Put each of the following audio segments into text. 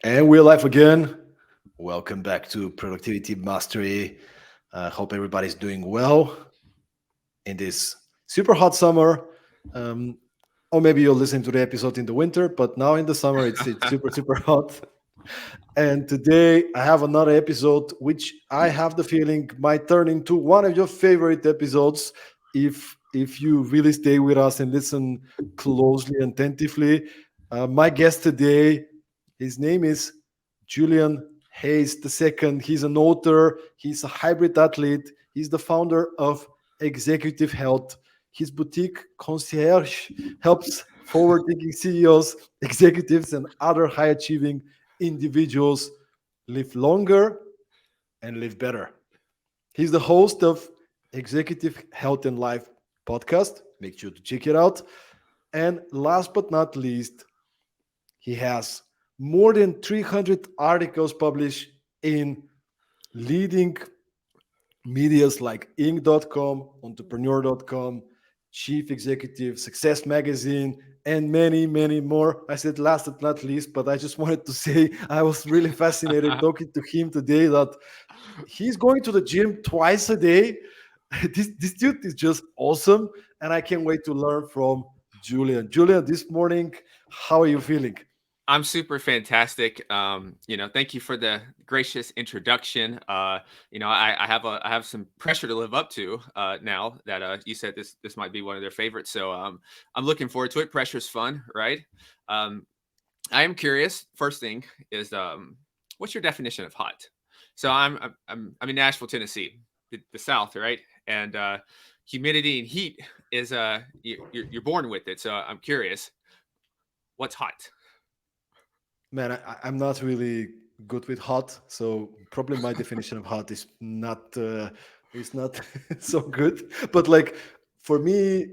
And we're live again. Welcome back to Productivity Mastery. Hope everybody's doing well in this super hot summer. Um, or maybe you'll listen to the episode in the winter, but now in the summer it's super hot. And today I have another episode which I have the feeling might turn into one of your favorite episodes if you really stay with us and listen closely and attentively. My guest today, his name is Julian Hayes II. He's an author, he's a hybrid athlete, he's the founder of Executive Health. His boutique concierge helps forward thinking CEOs, executives, and other high achieving individuals live longer and live better. He's the host of Executive Health and Life podcast. Make sure to check it out. And last but not least, he has more than 300 articles published in leading medias like Inc.com, Entrepreneur.com, Chief Executive, Success Magazine, and many more. I said last but not least, but I just wanted to say I was really fascinated talking to him today that he's going to the gym twice a day. This dude is just awesome, and I can't wait to learn from Julian. Julian, this morning, how are you feeling? I'm super fantastic. Thank you for the gracious introduction. I have some pressure to live up to now that you said this might be one of their favorites. So I'm looking forward to it. Pressure's fun, right? Um, I am curious. First thing is, what's your definition of hot? So I'm in Nashville, Tennessee, the South, right? And humidity and heat is you're born with it. So I'm curious, what's hot? Man, I'm not really good with hot, so probably my definition of hot is not so good. But like for me,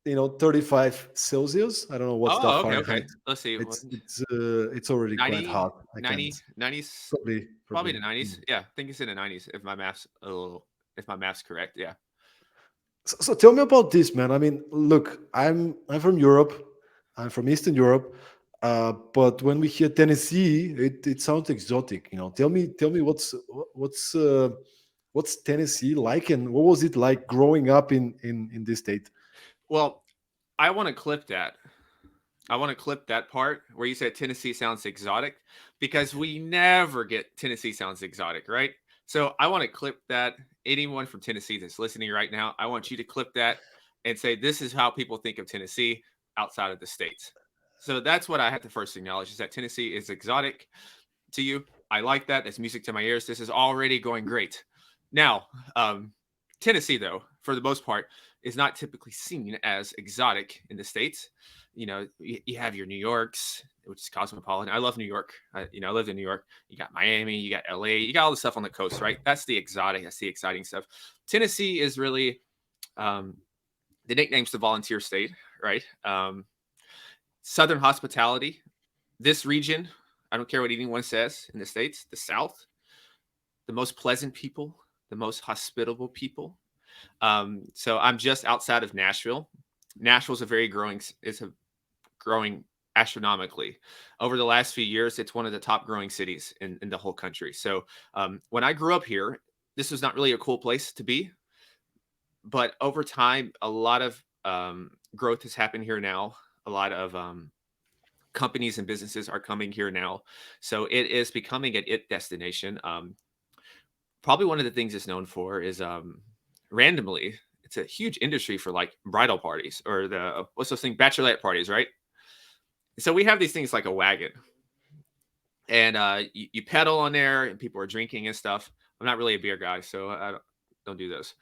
35 Celsius. I don't know what's that Oh, okay, okay. Fahrenheit. Let's see. It's already quite 90, hot. I can't 90, 90s, probably probably. the 90s. Yeah, I think it's in the 90s if my math's correct. Yeah. So tell me about this, man. I mean, look, I'm from Europe. I'm from Eastern Europe. But when we hear Tennessee, it sounds exotic. Tell me what's Tennessee like, and what was it like growing up in this state? Well, I want to clip that. I want to clip that part where you said Tennessee sounds exotic because we never get Tennessee sounds exotic, right? So I want to clip that. Anyone from Tennessee that's listening right now, I want you to clip that and say this is how people think of Tennessee outside of the states. So that's what I have to first acknowledge is that Tennessee is exotic to you. I like that. That's music to my ears. This is already going great. Now, Tennessee, though, for the most part, is not typically seen as exotic in the states. You have your New Yorks, which is cosmopolitan. I love New York. I lived in New York. You got Miami, you got LA, you got all the stuff on the coast, right? That's the exotic. That's the exciting stuff. Tennessee is really um, the nickname's the volunteer state, right? Southern hospitality. This region, I don't care what anyone says in the states, the South, the most pleasant people, the most hospitable people. So I'm just outside of Nashville. Nashville's a very growing. It's a growing astronomically over the last few years. It's one of the top growing cities in the whole country. So when I grew up here, this was not really a cool place to be. But over time, a lot of growth has happened here now. A lot of companies and businesses are coming here now. So it is becoming an it destination. Probably one of the things it's known for is randomly, it's a huge industry for like bridal parties or the what's those things, bachelorette parties, right? So we have these things like a wagon, and you pedal on there, and people are drinking and stuff. I'm not really a beer guy, so I don't do those.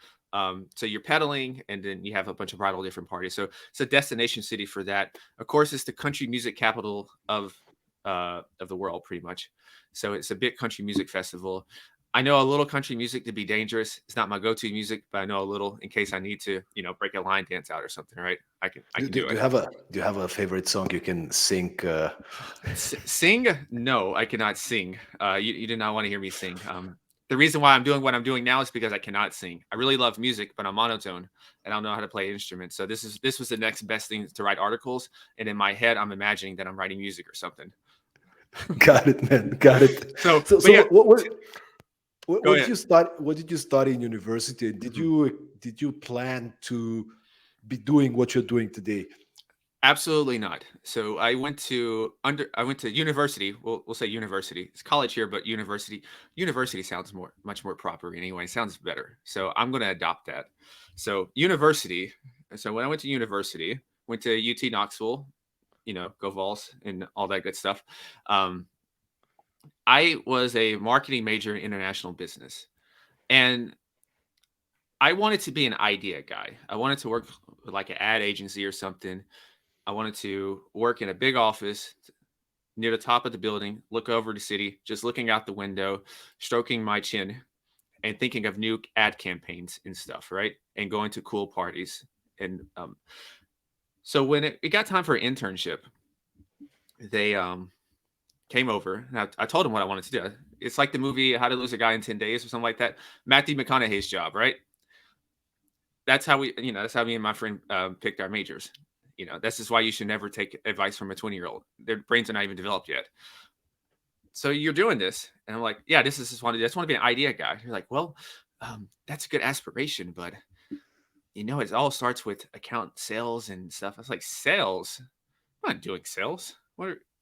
So you're pedaling, and then you have a bunch of bridal different parties. So it's a destination city for that. Of course, it's the country music capital of the world, pretty much. So it's a big country music festival. I know a little country music to be dangerous. It's not my go-to music, but I know a little in case I need to, break a line dance out or something, right? I Do, can do, do do you it. have a favorite song you can sing? Sing? No, I cannot sing. You did not want to hear me sing. The reason why I'm doing what I'm doing now is because I cannot sing. I really love music, but I'm monotone and I don't know how to play instruments. So this was the next best thing to write articles. And in my head, I'm imagining that I'm writing music or something. Got it, man. Got it. So, So but yeah, go what did ahead. you study? What did you study in university? Mhm. Did you plan to be doing what you're doing today? Absolutely not. So I went to university. We'll say university. It's college here, but university. University sounds much more proper anyway. It sounds better. So I'm going to adopt that. So university. So when I went to university, went to UT Knoxville. Go Vols and all that good stuff. Um, I was a marketing major in international business, and I wanted to be an idea guy. I wanted to work with like an ad agency or something. I wanted to work in a big office near the top of the building, look over the city, just looking out the window, stroking my chin, and thinking of new ad campaigns and stuff, right? And going to cool parties. And so when it got time for an internship, they came over. And I told them what I wanted to do. It's like the movie How to Lose a Guy in 10 Days or something like that. Matthew McConaughey's job, right? That's how me and my friend picked our majors. This is why you should never take advice from a 20-year-old. Their brains are not even developed yet. So you're doing this. And I'm like, yeah, this is just I just want to be an idea guy. You're like, well, that's a good aspiration, but it all starts with account sales and stuff. I was like, sales? I'm not doing sales.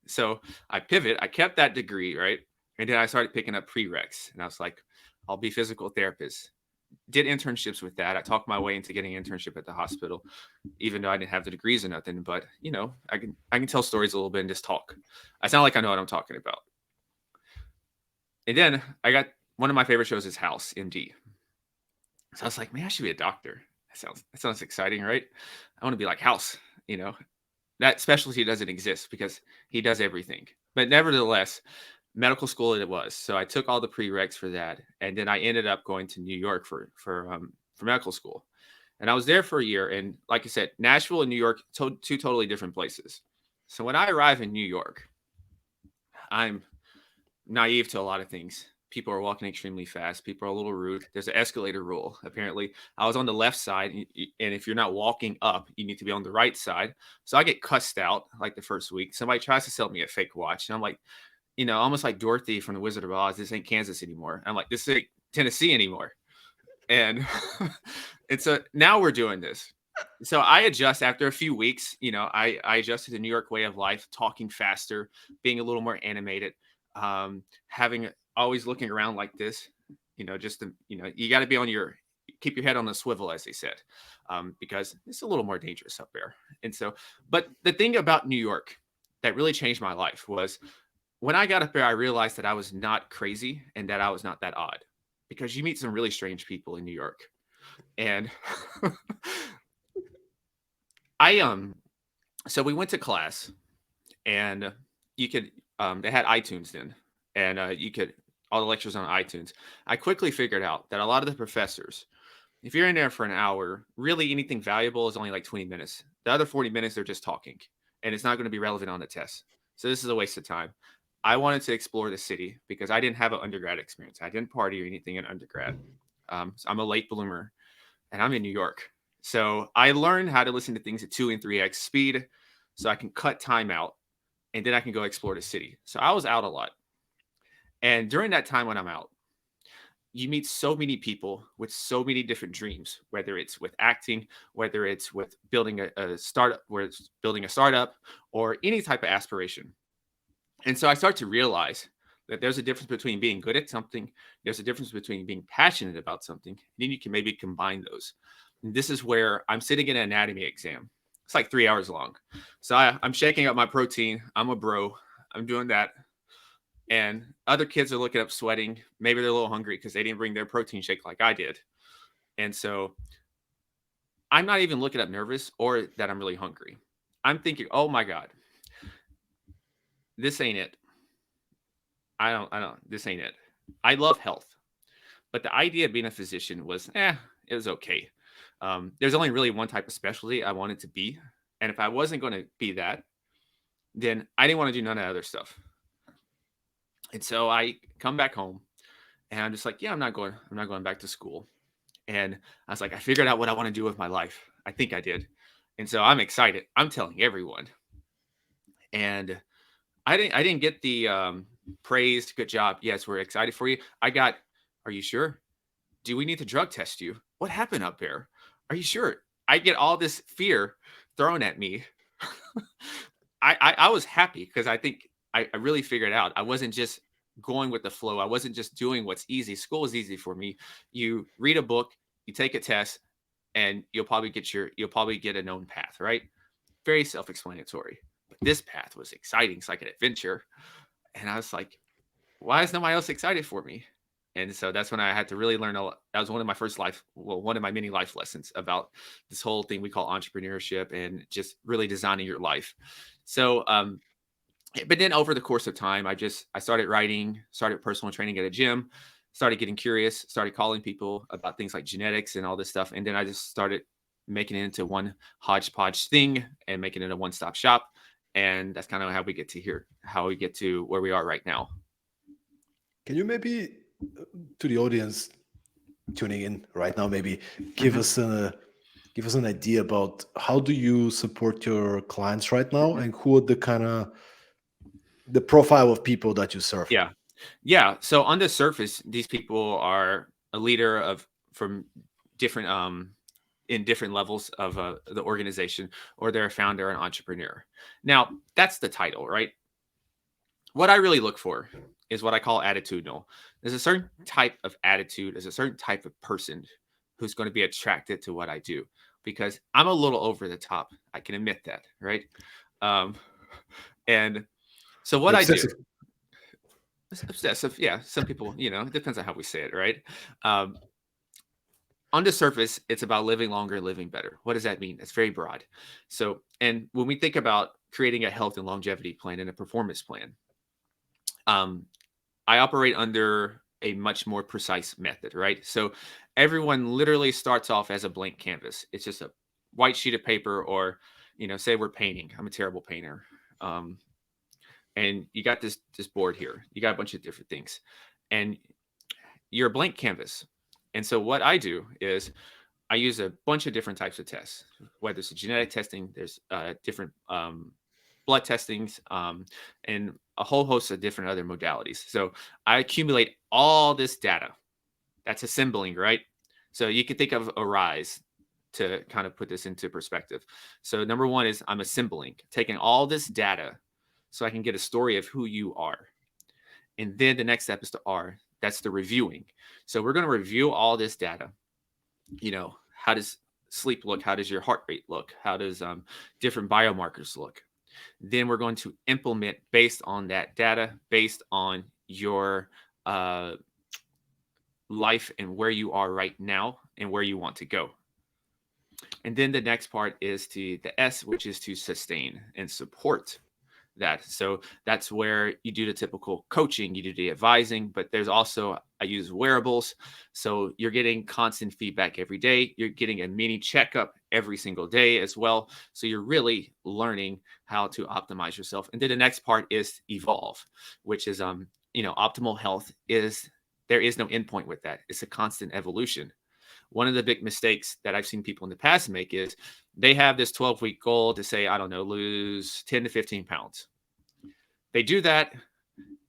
So I pivot. I kept that degree, right? And then I started picking up prereqs. And I was like, I'll be physical therapist. Did internships with that. I talked my way into getting an internship at the hospital, even though I didn't have the degrees or nothing. But I can tell stories a little bit and just talk. I sound like I know what I'm talking about. And then I got one of my favorite shows is House MD. So I was like, man, I should be a doctor. That sounds exciting, right? I want to be like House. You know, that specialty doesn't exist because he does everything. But nevertheless, medical school it was. So I took all the prereqs for that, and then I ended up going to New York for medical school. And I was there for a year. And like I said, Nashville and New York, two totally different places. So when I arrive in New York, I'm naive to a lot of things. People are walking extremely fast. People are a little rude. There's an escalator rule. Apparently, I was on the left side, and if you're not walking up, you need to be on the right side. So I get cussed out like the first week. Somebody tries to sell me a fake watch, and I'm like, almost like Dorothy from the Wizard of Oz. This ain't Kansas anymore. I'm like, this ain't Tennessee anymore. And and so now we're doing this. So I adjust after a few weeks. I adjusted to the New York way of life, talking faster, being a little more animated, having always looking around like this. Just to, you got to be keep your head on the swivel, as they said, because it's a little more dangerous up there. And so, but the thing about New York that really changed my life was when I got up there, I realized that I was not crazy and that I was not that odd because you meet some really strange people in New York. And I so we went to class and you could they had iTunes then, and you could all the lectures on iTunes. I quickly figured out that a lot of the professors, if you're in there for an hour, really anything valuable is only like 20 minutes. The other 40 minutes they're just talking, and it's not going to be relevant on the test. So this is a waste of time. I wanted to explore the city because I didn't have an undergrad experience. I didn't party or anything in undergrad. So I'm a late bloomer, and I'm in New York. So I learned how to listen to things at 2 and 3x speed so I can cut time out and then I can go explore the city. So I was out a lot. And during that time when I'm out, you meet so many people with so many different dreams, whether it's with acting, whether it's with building a startup, where it's building a startup or any type of aspiration. And so I start to realize that there's a difference between being good at something, there's a difference between being passionate about something, and then you can maybe combine those. And this is where I'm sitting in an anatomy exam. It's like 3 hours long. So I'm shaking up my protein. I'm a bro. I'm doing that. And other kids are looking up sweating. Maybe they're a little hungry because they didn't bring their protein shake like I did. And so I'm not even looking up nervous or that I'm really hungry. I'm thinking, oh my God, this ain't it. This ain't it. I love health, but the idea of being a physician was, it was okay. There's only really one type of specialty I wanted to be. And if I wasn't going to be that, then I didn't want to do none of that other stuff. And so I come back home and I'm just like, yeah, I'm not going back to school. And I was like, I figured out what I want to do with my life. I think I did. And so I'm excited. I'm telling everyone. And I didn't get the praised, good job. Yes, we're excited for you. I got, are you sure? Do we need to drug test you? What happened up there? Are you sure? I get all this fear thrown at me. I was happy because I think I really figured out. I wasn't just going with the flow. I wasn't just doing what's easy. School is easy for me. You read a book, you take a test, and you'll probably get a known path, right? Very self-explanatory. But this path was exciting. It's like an adventure. And I was like, why is nobody else excited for me? And so that's when I had to really learn a lot. That was one of my first one of my many life lessons about this whole thing we call entrepreneurship and just really designing your life. So, but then over the course of time, I started writing, started personal training at a gym, started getting curious, started calling people about things like genetics and all this stuff. And then I just started making it into one hodgepodge thing and making it a one-stop shop. And that's kind of how we get to where we are right now. Can you maybe, to the audience tuning in right now, maybe give Mhm. us an idea about how do you support your clients right now, Mhm. and who are the kind of the profile of people that you serve? Yeah. Yeah. So on the surface, these people are a leader of from different in different levels of the organization, or they're a founder and entrepreneur. Now, that's the title, right? What I really look for is what I call attitudinal. There's a certain type of attitude, there's a certain type of person who's going to be attracted to what I do because I'm a little over the top. I can admit that, right? Um, and so what The I do, obsessive. obsessive, yeah. Some people, it depends on how we say it, right? Um, on the surface, it's about living longer and living better. What does that mean? It's very broad. So, and when we think about creating a health and longevity plan and a performance plan, um, I operate under a much more precise method, right? So everyone literally starts off as a blank canvas. It's just a white sheet of paper, or say we're painting. I'm a terrible painter. Um, and you got this board here. You got a bunch of different things, and you're a blank canvas. And so what I do is I use a bunch of different types of tests, whether it's genetic testing, there's different blood testings, and a whole host of different other modalities. So I accumulate all this data. That's assembling, right? So you can think of a rise to kind of put this into perspective. So number one is I'm assembling, taking all this data so I can get a story of who you are. And then the next step is to R. That's the reviewing. So we're going to review all this data. How does sleep look? How does your heart rate look? How does different biomarkers look? Then we're going to implement based on that data, based on your uh, life and where you are right now and where you want to go. And then the next part is the S, which is to sustain and support that. So that's where you do the typical coaching, you do the advising, but there's also, I use wearables. So you're getting constant feedback every day. You're getting a mini checkup every single day as well. So you're really learning how to optimize yourself. And then the next part is evolve, which is, optimal health is, there is no endpoint with that. It's a constant evolution. One of the big mistakes that I've seen people in the past make is they have this 12-week goal to say, I don't know, lose 10 to 15 pounds. They do that,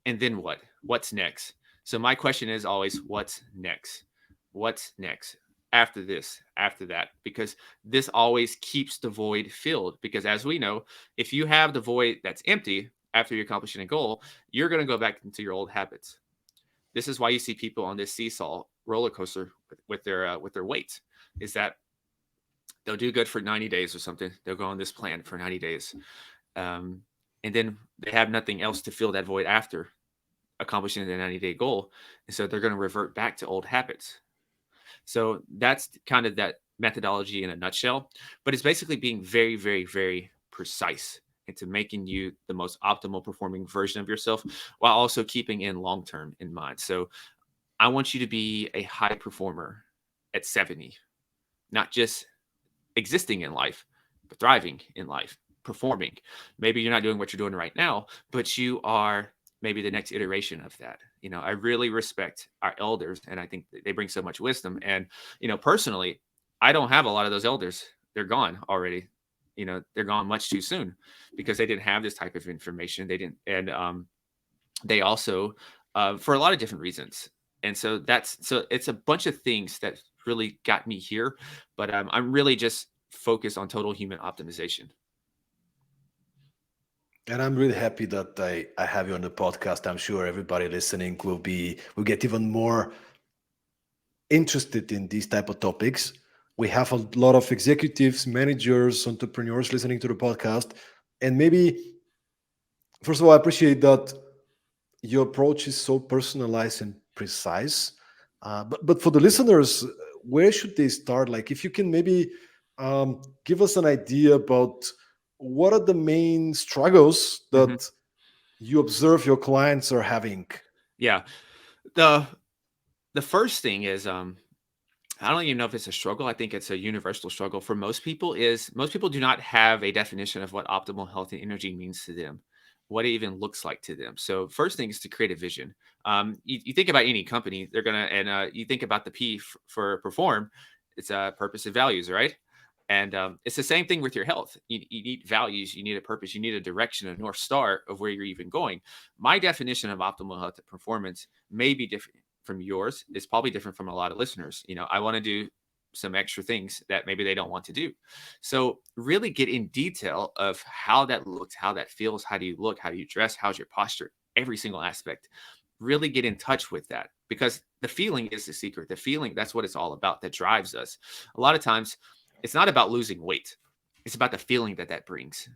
and then what? What's next? So my question is always, what's next? What's next? After this, after that, because this always keeps the void filled. Because as we know, if you have the void that's empty after you're accomplishing a goal, you're going to go back into your old habits. This is why you see people on this seesaw roller coaster with their weights. Is that they'll do good for 90 days or something. They'll go on this plan for 90 days. Um, and then they have nothing else to fill that void after accomplishing their 90-day goal. And so they're going to revert back to old habits. So that's kind of that methodology in a nutshell. But it's basically being very, very, very precise into making you the most optimal performing version of yourself while also keeping in long term in mind. So I want you to be a high performer at 70, not just existing in life, but thriving in life, performing. Maybe you're not doing what you're doing right now, but you are maybe the next iteration of that. I really respect our elders, and I think they bring so much wisdom. And, personally, I don't have a lot of those elders. They're gone already. they're gone much too soon because they didn't have this type of information. They didn't, and they also, for a lot of different reasons. And so it's a bunch of things that really got me here, but I'm really just focused on total human optimization. And I'm really happy that I have you on the podcast. I'm sure everybody listening will get even more interested in these type of topics. We have a lot of executives, managers, entrepreneurs listening to the podcast. And maybe, first of all, I appreciate that your approach is so personalized and precise. But for the listeners, where should they start? Like, if you can maybe give us an idea about what are the main struggles Hmm. that you observe your clients are having. Yeah. The first thing is, I don't even know if it's a struggle. I think it's a universal struggle for most people. Is most people do not have a definition of what optimal health and energy means to them, what it even looks like to them. So first thing is to create a vision. You think about any company, they're gonna, and you think about the for perform. It's purpose and values, right? And it's the same thing with your health. You need values, you need a purpose, you need a direction, a north star of where you're even going. My definition of optimal health and performance may be different from yours. It's probably different from a lot of listeners. I want to do some extra things that maybe they don't want to do. So really get in detail of how that looks, how that feels, how do you look, how do you dress, how's your posture, every single aspect. Really get in touch with that, because the feeling is the secret. The feeling, that's what it's all about, that drives us. A lot of times it's not about losing weight. It's about the feeling that that brings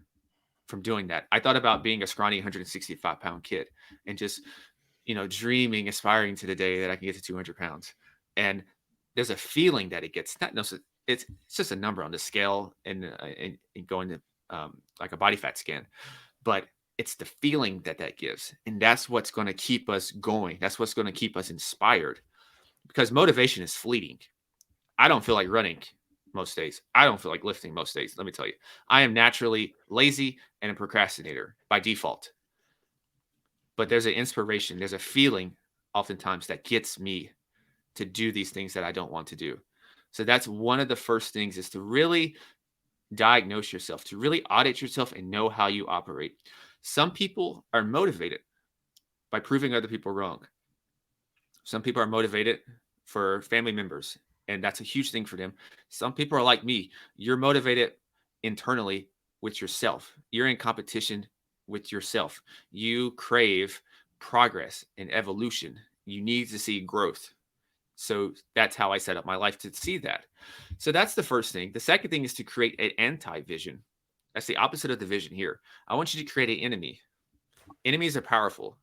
from doing that. I thought about being a scrawny 165-pound kid and just, dreaming, aspiring to the day that I can get to 200 pounds. And there's a feeling that it gets, not no, it's just a number on the scale, and going to like a body fat scan, but it's the feeling that that gives, and that's what's going to keep us going. That's what's going to keep us inspired, because motivation is fleeting. I don't feel like running most days. I don't feel like lifting most days. Let me tell you, I am naturally lazy and a procrastinator by default. But there's an inspiration, there's a feeling oftentimes that gets me to do these things that I don't want to do. So that's one of the first things, is to really diagnose yourself, to really audit yourself and know how you operate. Some people are motivated by proving other people wrong. Some people are motivated for family members, and that's a huge thing for them. Some people are like me. You're motivated internally with yourself. You're in competition with yourself. You crave progress and evolution. You need to see growth. So that's how I set up my life, to see that. So that's the first thing. The second thing is to create an anti vision. That's the opposite of the vision here. I want you to create an enemy. Enemies are powerful.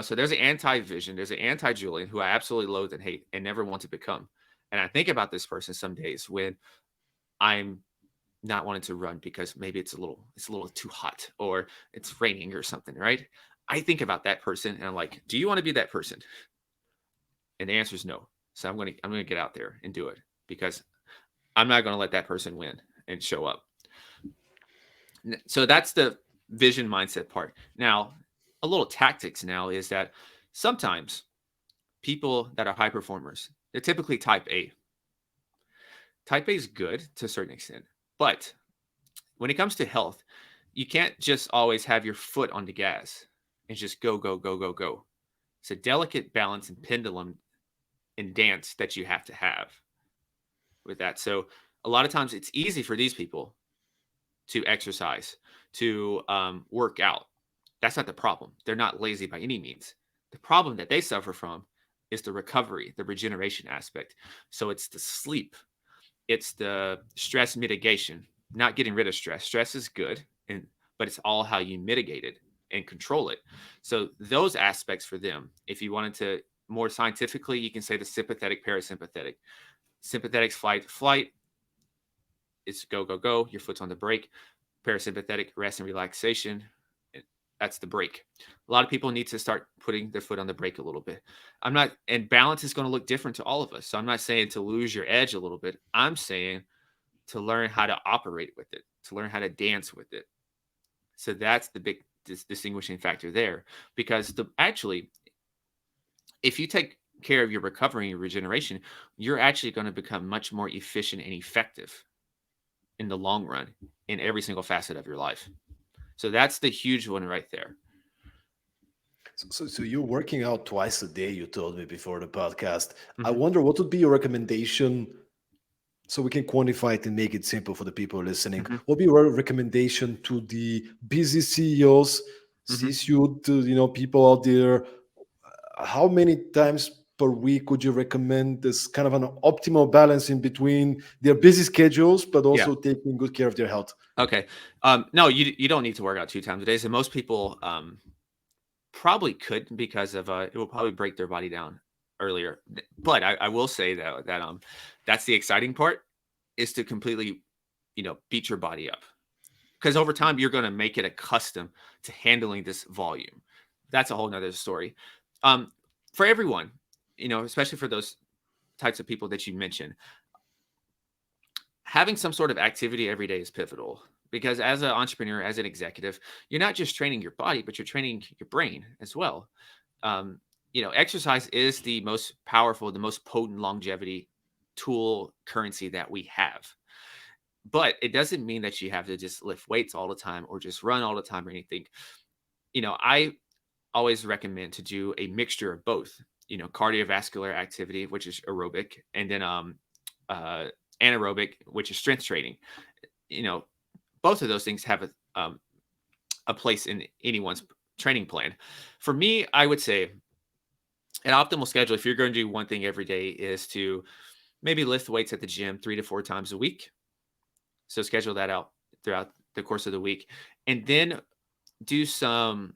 So there's an anti vision, there's an anti Julian who I absolutely loathe and hate and never want to become. And I think about this person some days when I'm not wanting to run because maybe it's a little too hot, or it's raining or something, right? I think about that person and I'm like, do you want to be that person? And the answer is no. So I'm gonna get out there and do it, because I'm not gonna let that person win and show up. So that's the vision mindset part. Now, a little tactics now is that sometimes people that are high performers, they're typically type A. Type A is good to a certain extent, but when it comes to health, you can't just always have your foot on the gas and just go, go, go, go, go. It's a delicate balance and pendulum and dance that you have to have with that. So a lot of times it's easy for these people to exercise, to work out. That's not the problem. They're not lazy by any means. The problem that they suffer from is the recovery, the regeneration aspect. So it's the sleep, it's the stress mitigation, not getting rid of stress. Stress is good, but it's all how you mitigate it and control it. So those aspects for them, if you wanted to more scientifically, you can say the sympathetic, parasympathetic. Sympathetic flight, it's go, go, go. Your foot's on the brake. Parasympathetic, rest and relaxation. That's the brake. A lot of people need to start putting their foot on the brake a little bit. I'm not, and balance is going to look different to all of us. So I'm not saying to lose your edge a little bit. I'm saying to learn how to operate with it, to learn how to dance with it. So that's the big distinguishing factor there. Because actually, if you take care of your recovery and your regeneration, you're actually going to become much more efficient and effective in the long run in every single facet of your life. So that's the huge one right there. So you're working out twice a day, you told me before the podcast. I Hmm. wonder what would be your recommendation so we can quantify it and make it simple for the people listening. Hmm. What would be your recommendation to the busy CEOs, Hmm. C-suite, people out there? How many times per week would you recommend this kind of an optimal balance in between their busy schedules, but Yeah. also taking good care of their health? Okay. No, you don't need to work out 2 times a day. So most people probably could because of it will probably break their body down earlier. But I will say that that's the exciting part is to completely beat your body up because over time you're going to make it accustomed to handling this volume. That's a whole nother story. Um, for everyone, especially for those types of people that you mentioned, having some sort of activity every day is pivotal because as an entrepreneur, as an executive, you're not just training your body, but you're training your brain as well. Um, exercise is the most powerful, the most potent longevity tool currency that we have. But it doesn't mean that you have to just lift weights all the time or just run all the time or anything. I always recommend to do a mixture of both, cardiovascular activity, which is aerobic, and then uh, anaerobic, which is strength training. You know, both of those things have a place in anyone's training plan. For me, I would say an optimal schedule, if you're going to do one thing every day, is to maybe lift weights at the gym 3 to 4 times a week. So schedule that out throughout the course of the week. And then do some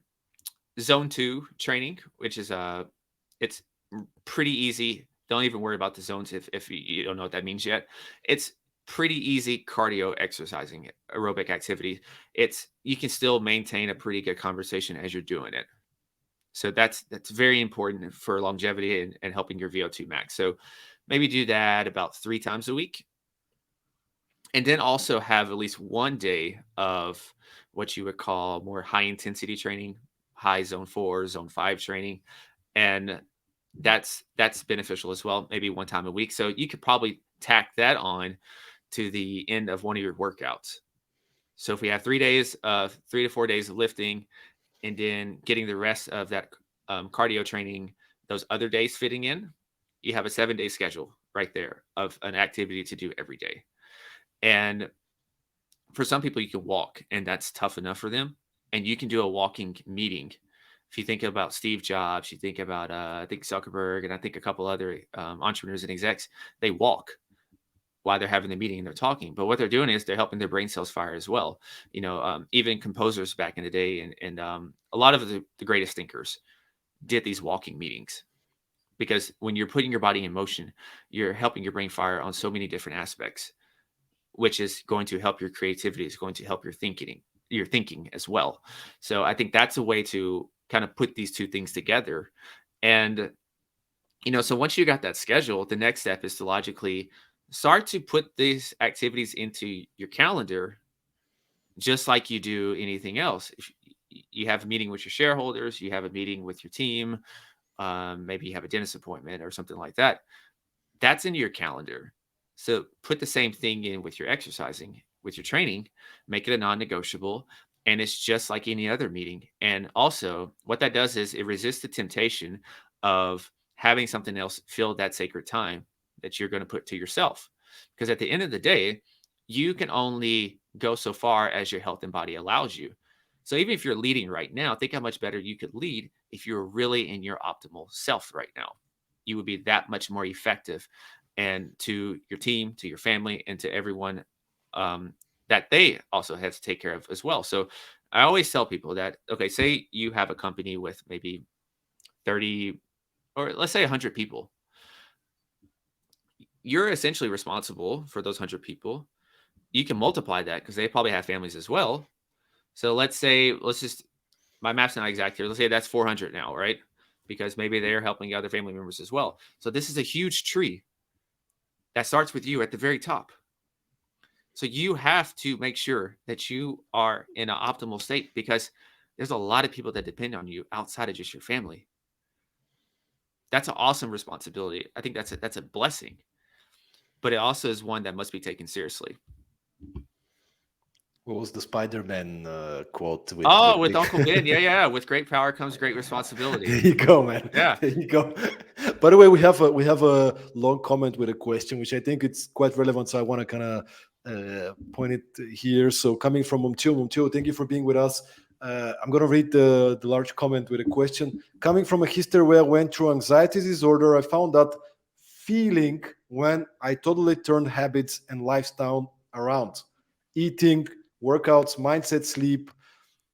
zone two training, which is it's pretty easy. Don't even worry about the zones if you don't know what that means yet. It's pretty easy cardio exercising, aerobic activity. It's you can still maintain a pretty good conversation as you're doing it. So that's very important for longevity and helping your VO2 max. So maybe do that about 3 times a week. And then also have at least one day of what you would call more high intensity training, high zone four, zone five training. And that's beneficial as well, maybe one time a week. So you could probably tack that on to the end of one of your workouts. So if we have 3 days of 3 to 4 days of lifting and then getting the rest of that cardio training, those other days fitting in, you have a 7 day schedule right there of an activity to do every day. And for some people, you can walk, and that's tough enough for them. And you can do a walking meeting. If you think about Steve Jobs, you think about I think Zuckerberg, and I think a couple other entrepreneurs and execs, they walk while they're having the meeting and they're talking. But what they're doing is they're helping their brain cells fire as well. Even composers back in the day, and a lot of the greatest thinkers did these walking meetings because when you're putting your body in motion, you're helping your brain fire on so many different aspects, which is going to help your creativity, is going to help your thinking as well. So I think that's a way to kind of put these two things together. And so once you got that schedule, the next step is to logically start to put these activities into your calendar just like you do anything else. If you have a meeting with your shareholders, you have a meeting with your team, maybe you have a dentist appointment or something like that, that's in your calendar. So put the same thing in with your exercising, with your training, make it a non-negotiable, and it's just like any other meeting. And also, what that does is it resists the temptation of having something else fill that sacred time that you're going to put to yourself. Because at the end of the day, you can only go so far as your health and body allows you. So even if you're leading right now, think how much better you could lead if you're really in your optimal self right now. You would be that much more effective and to your team, to your family, and to everyone um, that they also have to take care of as well. So I always tell people that, okay, say you have a company with maybe 30 or let's say 100 people. You're essentially responsible for those 100 people. You can multiply that because they probably have families as well. So let's just, my math's not exact here. Let's say that's 400 now, right? Because maybe they're helping other family members as well. So this is a huge tree that starts with you at the very top. So you have to make sure that you are in an optimal state because there's a lot of people that depend on you outside of just your family. That's an awesome responsibility. I think that's a blessing, but it also is one that must be taken seriously. What was the Spider-Man quote Oh, with with big? Uncle Ben. Yeah, yeah. With great power comes great There responsibility. you go, man. Yeah. There you go. By the way, we have a long comment with a question, which I think it's quite relevant. So I want to kind of point it here. So coming from Mumtio, thank you for being with us. I'm gonna read the large comment with a question. Coming from a history where I went through anxiety disorder, I found that feeling when I totally turned habits and lifestyle around, eating, workouts, mindset, sleep,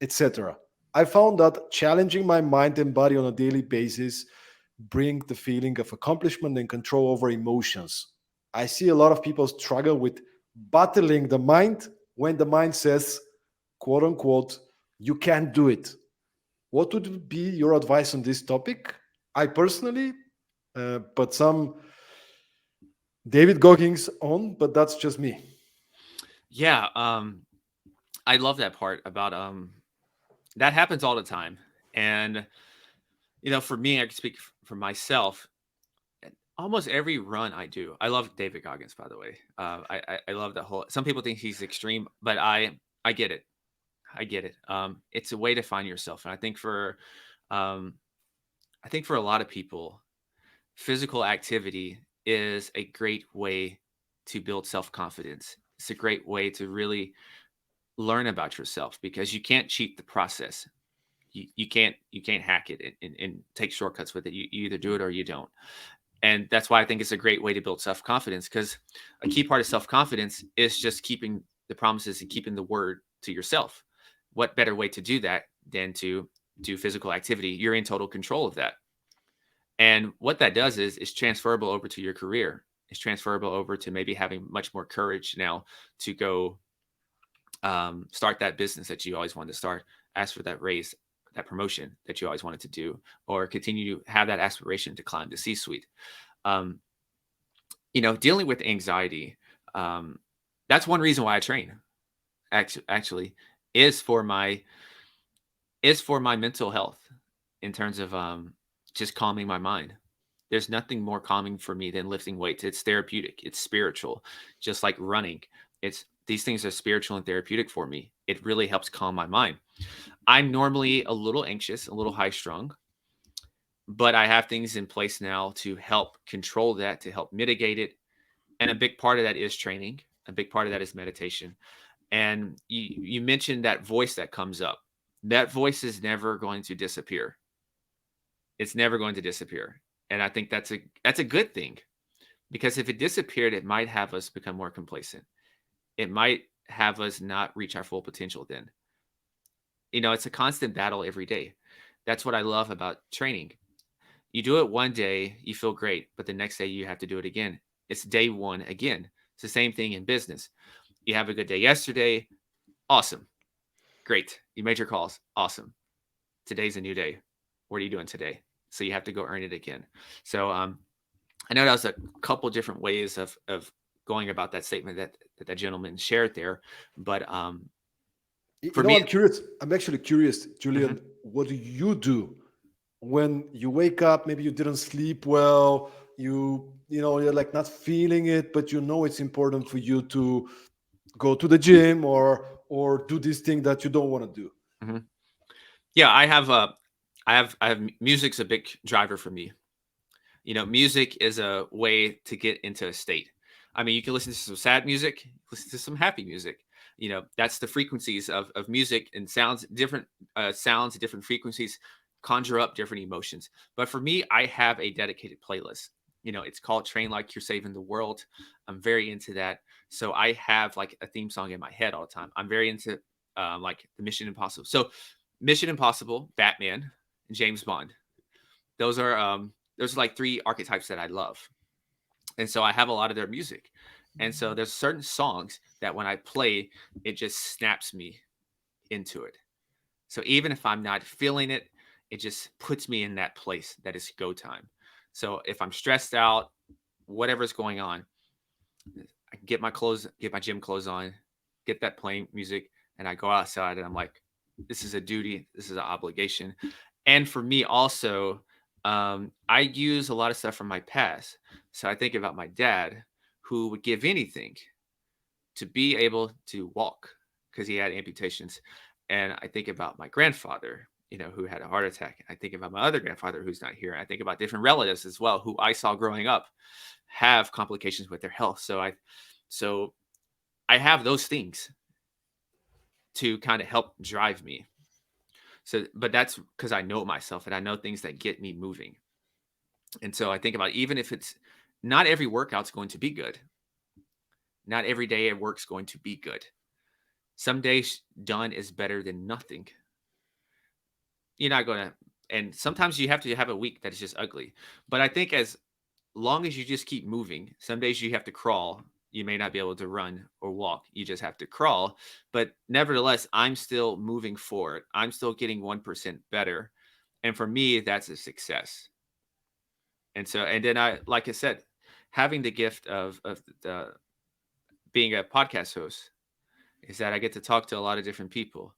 etc. I found that challenging my mind and body on a daily basis bring the feeling of accomplishment and control over emotions. I see a lot of people struggle with battling the mind when the mind says, quote unquote, you can't do it. What would be your advice on this topic? I personally, but some David Goggins on, but that's just me. Yeah. I love that part about that happens all the time. And for me, I can speak for myself. Almost every run I do, I love David Goggins, by the way. I love the whole. Some people think he's extreme, but I get it. I get it. It's a way to find yourself, and um, I think for a lot of people, physical activity is a great way to build self confidence. It's a great way to really learn about yourself because you can't cheat the process. You can't hack it and take shortcuts with it. You either do it or you don't. And that's why I think it's a great way to build self confidence because a key part of self confidence is just keeping the promises and keeping the word to yourself. What better way to do that than to do physical activity? You're in total control of that. And what that does is transferable over to your career. It's transferable over to maybe having much more courage now to go start that business that you always wanted to start, ask for that raise, that promotion that you always wanted to do, or continue to have that aspiration to climb the C suite. Um, Dealing with anxiety, um, that's one reason why I train. Actually, is for my is for my mental health in terms of just calming my mind. There's nothing more calming for me than lifting weights. It's therapeutic. It's spiritual, just like running. It's these things are spiritual and therapeutic for me. It really helps calm my mind. I'm normally a little anxious, a little high strung, but I have things in place now to help control that, to help mitigate it. And a big part of that is training. A big part of that is meditation. And you mentioned that voice that comes up. That voice is never going to disappear. It's never going to disappear. And I think that's a good thing because if it disappeared, it might have us become more complacent. It might have us not reach our full potential then. It's a constant battle every day. That's what I love about training. You do it one day, you feel great, but the next day you have to do it again. It's day one again. It's the same thing in business. You have a good day yesterday, awesome, great. You made your calls, awesome. Today's a new day. What are you doing today? So you have to go earn it again. So I know that was a couple different ways of going about that statement that gentleman shared there, but for me, I'm curious. I'm actually curious, mhm. Julian. What do you do when you wake up? Maybe you didn't sleep well. You're like not feeling it, but you know it's important for you to go to the gym or do this thing that you don't want to do. Mhm. Yeah, I have music's a big driver for me. Music is a way to get into a state. I mean, you can listen to some sad music, listen to some happy music. That's the frequencies of music and sounds, different sounds, different frequencies conjure up different emotions. But for me, I have a dedicated playlist. It's called Train Like You're Saving the World. I'm very into that. So I have like a theme song in my head all the time. I'm very into like the Mission Impossible. So Mission Impossible, Batman, and James Bond. Those are like three archetypes that I love. And so I have a lot of their music. And so there's certain songs that when I play, it just snaps me into it. So even if I'm not feeling it, it just puts me in that place that is go time. So if I'm stressed out, whatever's going on, I get my clothes, get my gym clothes on, get that playing music, and I go outside and I'm like, this is a duty, this is an obligation. And for me also, I use a lot of stuff from my past. So I think about my dad who would give anything to be able to walk. because he had amputations. And I think about my grandfather, who had a heart attack. I think about my other grandfather who's not here. I think about different relatives as well who I saw growing up have complications with their health. So I have those things to kind of help drive me. So, but that's because I know myself and I know things that get me moving. And so I think about, even if it's not every workout's going to be good, not every day at work's going to be good. Some days done is better than nothing. You're not going to, and sometimes you have to have a week that is just ugly. But I think as long as you just keep moving, some days you have to crawl. You may not be able to run or walk. You just have to crawl. But nevertheless, I'm still moving forward. I'm still getting 1% better. And for me, that's a success. And so, and then like I said, having the gift of the, being a podcast host is that I get to talk to a lot of different people.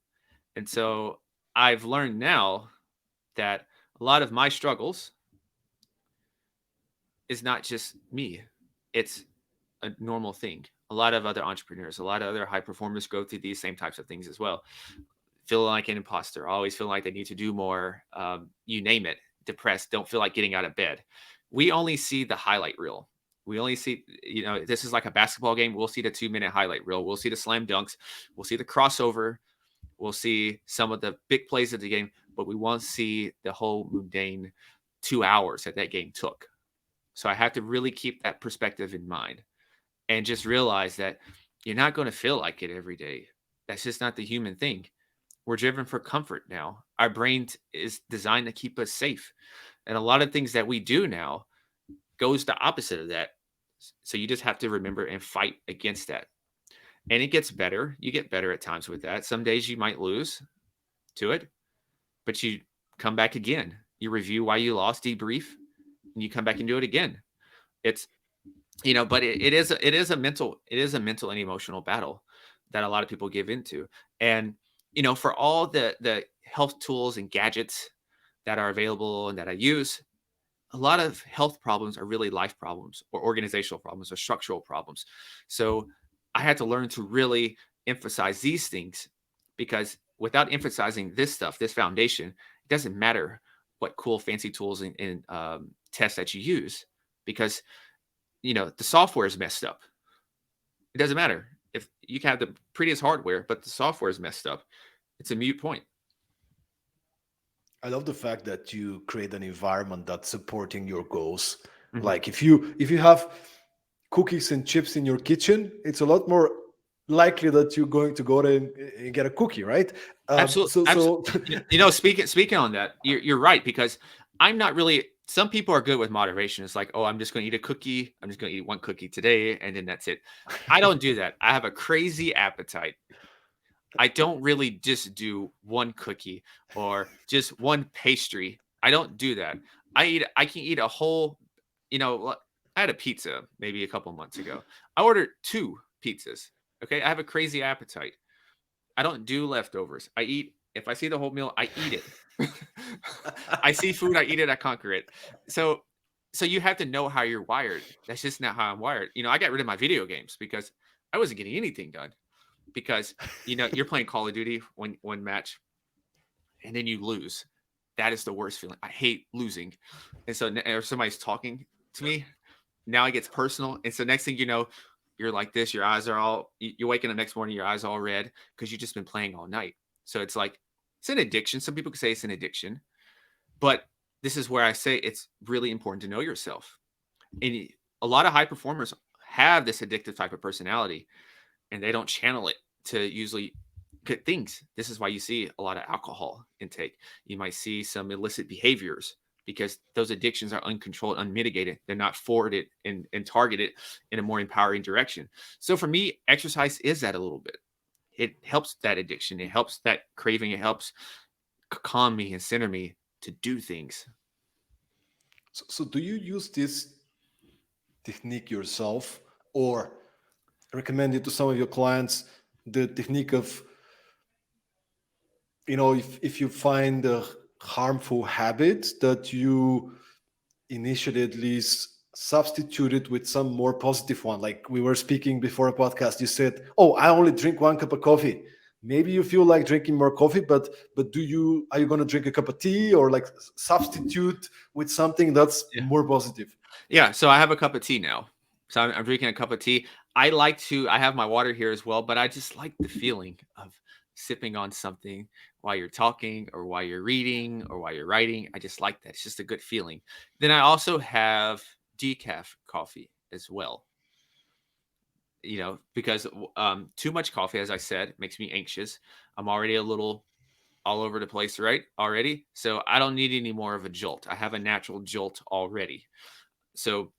And so I've learned now that a lot of my struggles is not just me. It's a normal thing. A lot of other entrepreneurs, a lot of other high performers go through these same types of things as well. Feel like an imposter, always feel like they need to do more. You name it, depressed, don't feel like getting out of bed. We only see the highlight reel. We only see, this is like a basketball game. We'll see the 2-minute highlight reel. We'll see the slam dunks. We'll see the crossover. We'll see some of the big plays of the game, but we won't see the whole mundane 2 hours that game took. So I have to really keep that perspective in mind and just realize that you're not going to feel like it every day. That's just not the human thing. We're driven for comfort now. Our brain is designed to keep us safe. And a lot of things that we do now goes the opposite of that. So you just have to remember and fight against that. And it gets better. You get better at times with that. Some days you might lose to it, but you come back again. You review why you lost, debrief, and you come back and do it again. It's, but it is a mental and emotional battle that a lot of people give into. And for all the health tools and gadgets that are available and that I use, a lot of health problems are really life problems or organizational problems or structural problems. So I had to learn to really emphasize these things, because without emphasizing this stuff, this foundation, it doesn't matter what cool fancy tools and tests that you use, because the software is messed up. It doesn't matter if you can have the prettiest hardware, but the software is messed up. It's a mute point. I love the fact that you create an environment that's supporting your goals. Mhm. Like if you have cookies and chips in your kitchen, it's a lot more likely that you're going to go there and get a cookie, right? Absolutely, So absolutely. Speaking on that, you're right, because I'm not really. Some people are good with moderation. It's like, oh, I'm just going to eat a cookie. I'm just going to eat one cookie today, and then that's it. I don't do that. I have a crazy appetite. I don't really just do one cookie or just one pastry. I don't do that. I can eat a whole, I had a pizza maybe a couple months ago. I ordered 2 pizzas. Okay. I have a crazy appetite. I don't do leftovers. I eat, if I see the whole meal, I eat it. I see food, I eat it, I conquer it. So so you have to know how you're wired. That's just not how I'm wired. I got rid of my video games because I wasn't getting anything done. Because you're playing Call of Duty one match and then you lose. That is the worst feeling. I hate losing. And so or somebody's talking to me, now it gets personal. And so next thing you know, you're like this, your eyes are all, you're waking up next morning, your eyes all red because you've just been playing all night. So it's like, it's an addiction. Some people could say it's an addiction, but this is where I say it's really important to know yourself. And a lot of high performers have this addictive type of personality, and they don't channel it to usually good things. This is why you see a lot of alcohol intake. You might see some illicit behaviors because those addictions are uncontrolled, unmitigated. They're not forwarded and targeted in a more empowering direction. So for me, exercise is that a little bit. It helps that addiction. It helps that craving. It helps calm me and center me to do things. so do you use this technique yourself, or recommend it to some of your clients, the technique of, if you find a harmful habit, that you initially at least substitute it with some more positive one? Like we were speaking before a podcast, you said, oh, I only drink 1 cup of coffee. maybe you feel like drinking more coffee, but are you going to drink a cup of tea or like substitute with something that's Yeah. more positive? Yeah. So I have a cup of tea now. So I'm drinking a cup of tea. I have my water here as well, but I just like the feeling of sipping on something while you're talking or while you're reading or while you're writing. I just like that. It's just a good feeling. Then I also have decaf coffee as well, because too much coffee, as I said, makes me anxious. I'm already a little all over the place, right? Already. So I don't need any more of a jolt. I have a natural jolt already. So,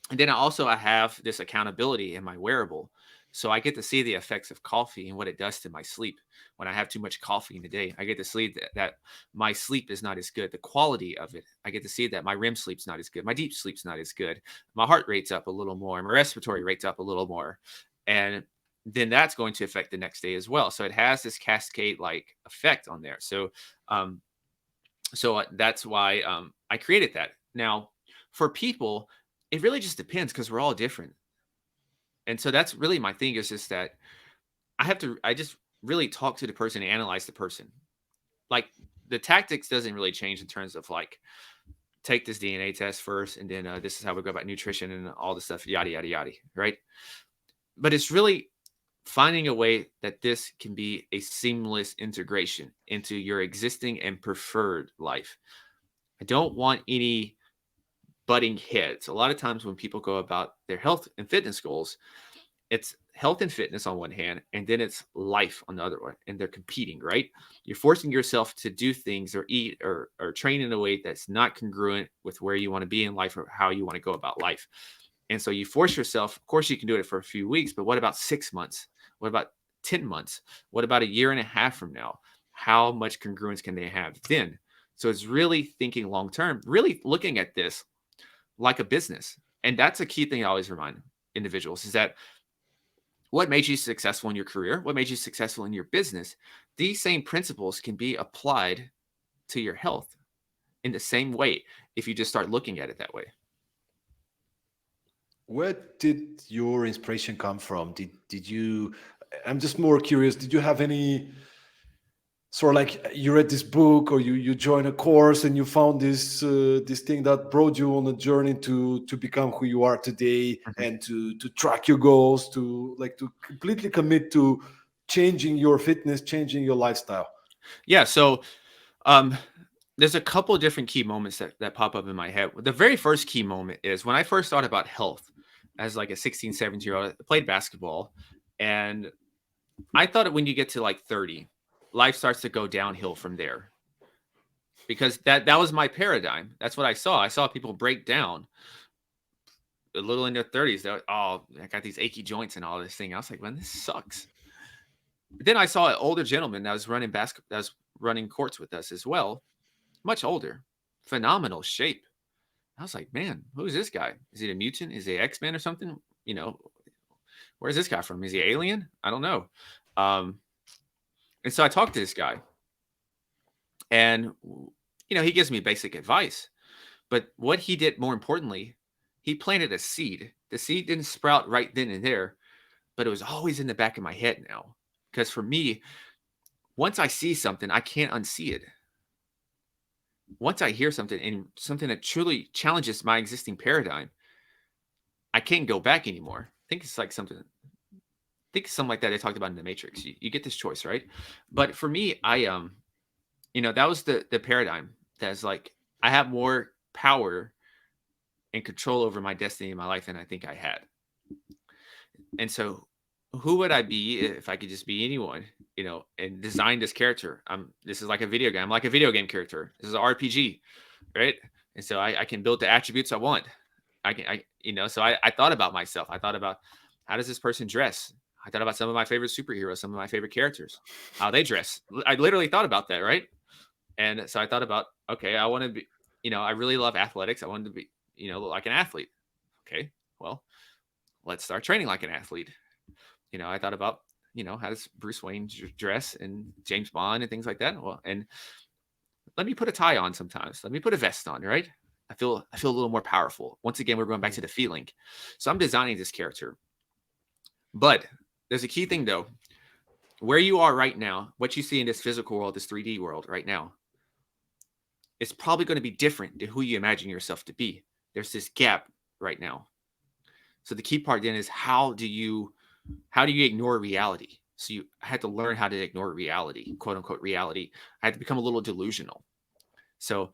and then I have this accountability in my wearable. So I get to see the effects of coffee and what it does to my sleep. When I have too much coffee in the day, I get to see that my sleep is not as good. The quality of it, I get to see that my REM sleep's not as good. My deep sleep's not as good. My heart rate's up a little more. My respiratory rate's up a little more. And then that's going to affect the next day as well. So it has this cascade like effect on there. Um, that's why I created that. Now, for people, it really just depends because we're all different. And so that's really my thing is just that I just really talk to the person and analyze the person. Like the tactics doesn't really change in terms of like, take this DNA test first, and then this is how we go about nutrition and all the stuff, yada, yada, yada. Right. But it's really finding a way that this can be a seamless integration into your existing and preferred life. I don't want any butting heads. A lot of times when people go about their health and fitness goals, it's health and fitness on one hand, and then it's life on the other one, and they're competing, right? You're forcing yourself to do things or eat or train in a way that's not congruent with where you want to be in life or how you want to go about life. And so you force yourself. Of course, you can do it for a few weeks, but what about 6 months? What about 10 months? What about a year and a half from now? How much congruence can they have then? So it's really thinking long term, really looking at this like a business. And that's a key thing I always remind individuals is that what made you successful in your career, what made you successful in your business, these same principles can be applied to your health in the same way if you just start looking at it that way. Where did your inspiration come from? Did you? I'm just more curious. Did you have any sort of like you read this book or you joined a course and you found this thing that brought you on a journey to become who you are today Mhm. and to track your goals, to like to completely commit to changing your fitness, changing your lifestyle? Yeah. So um, there's a couple of different key moments that pop up in my head. The very first key moment is when I first thought about health as like a 16, 17-year-old, I played basketball. And I thought that when you get to like 30, life starts to go downhill from there because that was my paradigm. That's what I saw. I saw people break down a little in their 30s. They're, oh, I got these achy joints and all this thing. I was like, man, this sucks. But then I saw an older gentleman that was that was running courts with us as well, much older, phenomenal shape. I was like, man, who's this guy? Is he a mutant? Is he X-Men or something? You know, where's this guy from? Is he alien? I don't know. Um, and so I talked to this guy, and he gives me basic advice. But what he did more importantly, he planted a seed. The seed didn't sprout right then and there, but it was always in the back of my head now. Because for me, once I see something, I can't unsee it. Once I hear something and something that truly challenges my existing paradigm, I can't go back anymore. I think something like that they talked about in the Matrix. You get this choice, right? But for me, that was the paradigm that's like I have more power and control over my destiny in my life than I think I had. And so who would I be if I could just be anyone, and design this character? This is like a video game. I'm like a video game character. This is an RPG, right? And so I can build the attributes I want. So I thought about myself. I thought about how does this person dress? I thought about some of my favorite superheroes, some of my favorite characters, how they dress. I literally thought about that, right? And so I thought about, okay, I want to be, I really love athletics. I wanted to be, like an athlete. Okay, well, let's start training like an athlete. I thought about, how does Bruce Wayne dress and James Bond and things like that. Well, and let me put a tie on sometimes. Let me put a vest on, right? I feel a little more powerful. Once again, we're going back to the feeling. So I'm designing this character. But there's a key thing though. where you are right now, what you see in this physical world, this 3D world right now, is probably going to be different than who you imagine yourself to be. There's this gap right now. So the key part then is how do you ignore reality? So I had to learn how to ignore reality, quote unquote reality. I had to become a little delusional. So,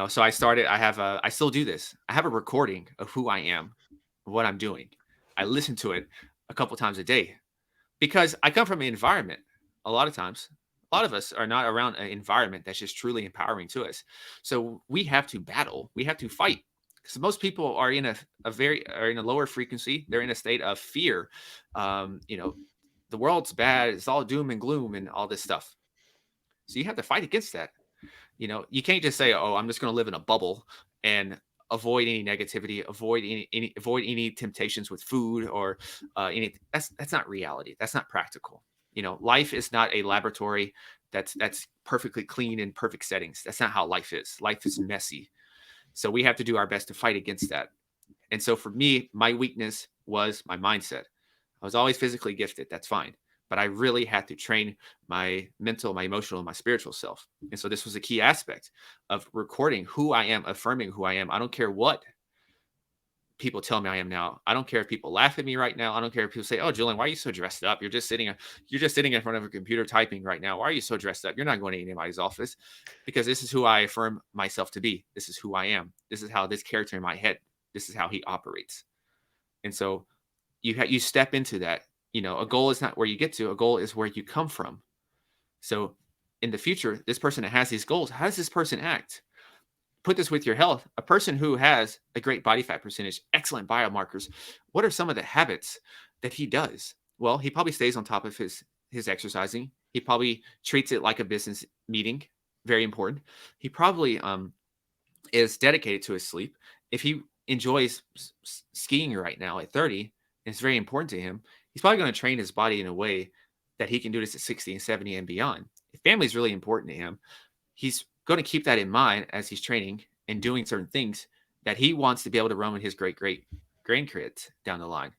so I still do this. I have a recording of who I am, what I'm doing. I listen to it a couple times a day because I come from an environment. A lot of times, a lot of us are not around an environment that's just truly empowering to us. So we have to battle. We have to fight. Because most people are in are in a lower frequency. They're in a state of fear. Um, you know, the world's bad. It's all doom and gloom and all this stuff. So you have to fight against that. You can't just say, "Oh, I'm just going to live in a bubble and avoid any negativity, avoid any temptations with food or any." That's not reality. That's not practical. Life is not a laboratory that's perfectly clean in perfect settings. That's not how life is. Life is messy. So we have to do our best to fight against that. And so for me, my weakness was my mindset. I was always physically gifted. That's fine. But I really had to train my mental, my emotional, and my spiritual self. And so this was a key aspect of recording who I am, affirming who I am. I don't care what people tell me I am now. I don't care if people laugh at me right now. I don't care if people say, "Oh, Julian, why are you so dressed up? You're just sitting in front of a computer typing right now. Why are you so dressed up? You're not going to anybody's office." Because this is who I affirm myself to be. This is who I am. This is how this character in my head, this is how he operates. And so you step into that. A goal is not where you get to, a goal is where you come from. So in the future, this person that has these goals, how does this person act? Put this with your health. A person who has a great body fat percentage, excellent biomarkers, what are some of the habits that he does? Well, he probably stays on top of his exercising. He probably treats it like a business meeting, very important. He probably is dedicated to his sleep. If he enjoys skiing right now at 30, and it's very important to him, he's probably going to train his body in a way that he can do this at 60 and 70 and beyond. If family is really important to him, he's going to keep that in mind as he's training and doing certain things that he wants to be able to run with his great grandkids down the line.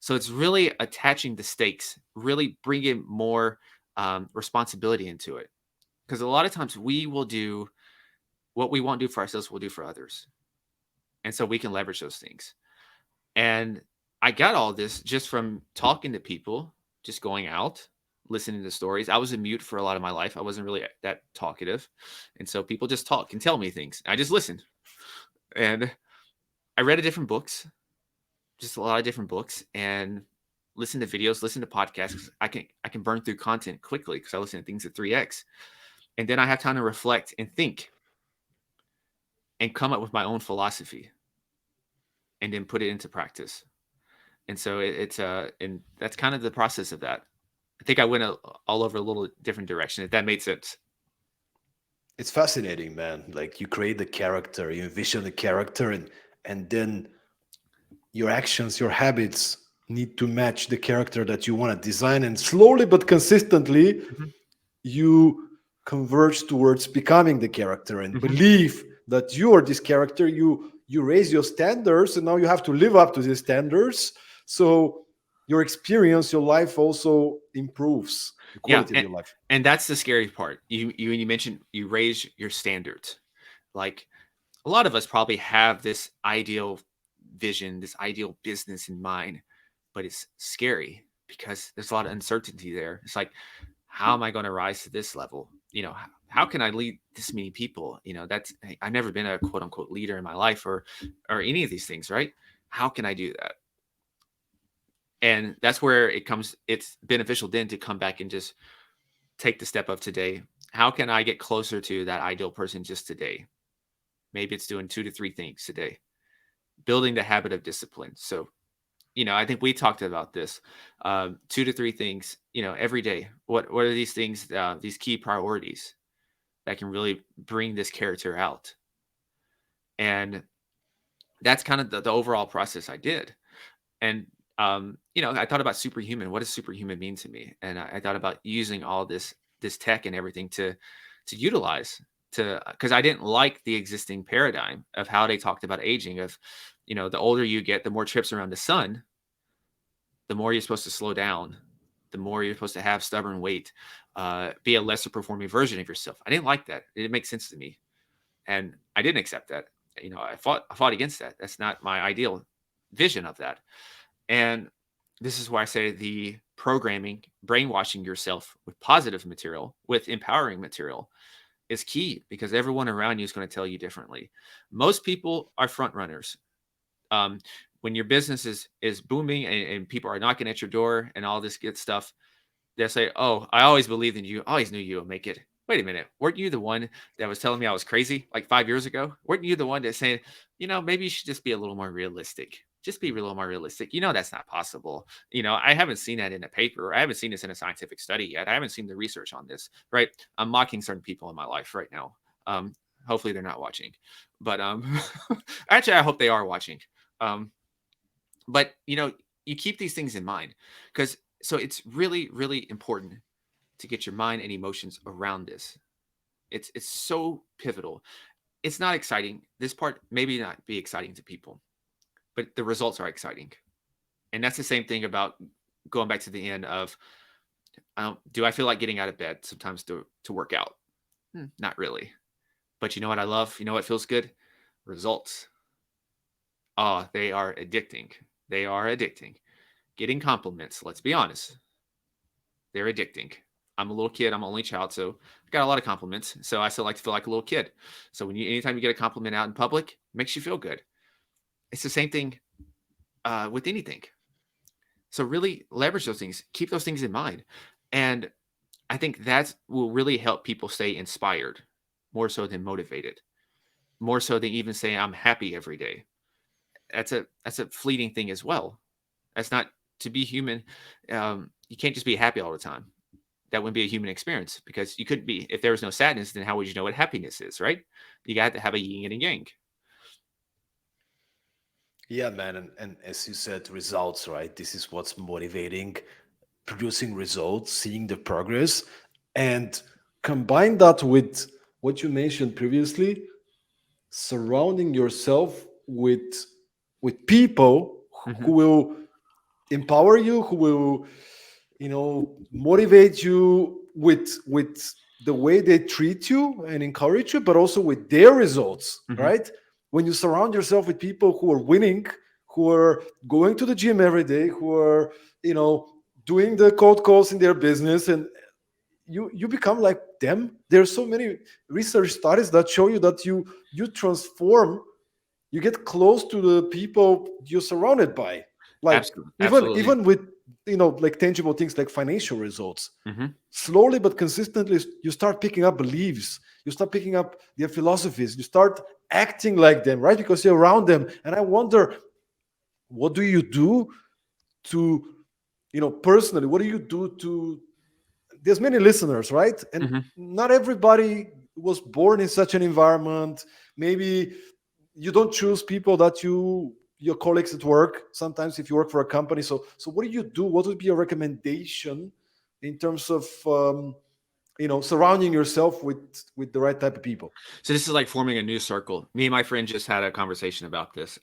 So it's really attaching the stakes, really bringing more responsibility into it. Because a lot of times we will do what we won't do for ourselves, we'll do for others. And so we can leverage those things. And I got all this just from talking to people, just going out, listening to stories. I was a mute for a lot of my life. I wasn't really that talkative. And so people just talk and tell me things. I just listened. And I read different books, just a lot of different books, and listen to videos, listen to podcasts. I can burn through content quickly because I listen to things at 3x. And then I have time to reflect and think and come up with my own philosophy and then put it into practice. And so and that's kind of the process of that. I think I went all over a little different direction, if that made sense. It's fascinating, man. Like you create the character, you envision the character, and then your actions, your habits need to match the character that you want to design, and slowly but consistently Mhm. you converge towards becoming the character and Mhm. believe that you are this character. You raise your standards, and now you have to live up to these standards. So your experience, your life also improves the Yeah, quality of your life. and that's the scary part. You mentioned you raise your standards. Like a lot of us probably have this ideal vision, this ideal business in mind, but it's scary because there's a lot of uncertainty there. It's like, how am I going to rise to this level? How can I lead this many people? I've never been a quote unquote leader in my life or any of these things, right? How can I do that? And that's where it's beneficial then to come back and just take the step of today. How can I get closer to that ideal person just today? Maybe it's doing 2 to 3 things today, building the habit of discipline. So, I think we talked about this 2 to 3 things, every day. What are these things, these key priorities that can really bring this character out? And that's kind of the overall process I did. And, I thought about superhuman. What does superhuman mean to me? And I thought about using all this tech and everything to utilize because I didn't like the existing paradigm of how they talked about aging of, the older you get, the more trips around the sun, the more you're supposed to slow down, the more you're supposed to have stubborn weight, be a lesser performing version of yourself. I didn't like that. It didn't make sense to me, and I didn't accept that. I fought against that. That's not my ideal vision of that. And this is why I say the programming, brainwashing yourself with positive material, with empowering material is key, because everyone around you is going to tell you differently. Most people are front runners. Um, when your business is booming, and people are knocking at your door and all this good stuff, they'll say, "Oh, I always believed in you. I always knew you would make it." Wait a minute. Weren't you the one that was telling me I was crazy like 5 years ago? Weren't you the one that saying, maybe you should just be a little more realistic? Just be a little more realistic. That's not possible. I haven't seen that in a paper. I haven't seen this in a scientific study yet. I haven't seen the research on this, right? I'm mocking certain people in my life right now. Um, Hopefully they're not watching, but actually, I hope they are watching. Um, but you keep these things in mind, because so it's really, really important to get your mind and emotions around this. It's so pivotal. It's not exciting. This part maybe not be exciting to people, but the results are exciting. And that's the same thing about going back to the end of, do I feel like getting out of bed sometimes to work out? Not really. But you know what I love? You know what feels good? Results. Oh, they are addicting. They are addicting. Getting compliments, let's be honest, they're addicting. I'm a little kid. I'm an only child, so I got a lot of compliments. So I still like to feel like a little kid. So anytime you get a compliment out in public, it makes you feel good. It's the same thing with anything. So really leverage those things. Keep those things in mind, and I think that will really help people stay inspired, more so than motivated, more so than even saying I'm happy every day. That's a fleeting thing as well. That's not to be human. You can't just be happy all the time. That wouldn't be a human experience, because you couldn't be. If there was no sadness, then how would you know what happiness is, right? You got to have a yin and a yang. Yeah, man. And as you said, results, right? This is what's motivating, producing results, seeing the progress, and combine that with what you mentioned previously, surrounding yourself with people who Hmm. will empower you, who will motivate you with the way they treat you and encourage you, but also with their results, Hmm. right? When you surround yourself with people who are winning, who are going to the gym every day, who are doing the cold calls in their business, and you become like them. There's so many research studies that show you that you transform, you get close to the people you're surrounded by, like Absolutely, even absolutely. even with like tangible things like financial results. Hmm. Slowly but consistently, you start picking up beliefs, you start picking up their philosophies, you start acting like them, right? Because you're around them. And I wonder, what do you do to personally, what do you do to, there's many listeners, right? And Hmm. not everybody was born in such an environment. Maybe you don't choose people that your colleagues at work, sometimes if you work for a company. So what do you do? What would be your recommendation in terms of surrounding yourself with the right type of people? So this is like forming a new circle. Me and my friend just had a conversation about this.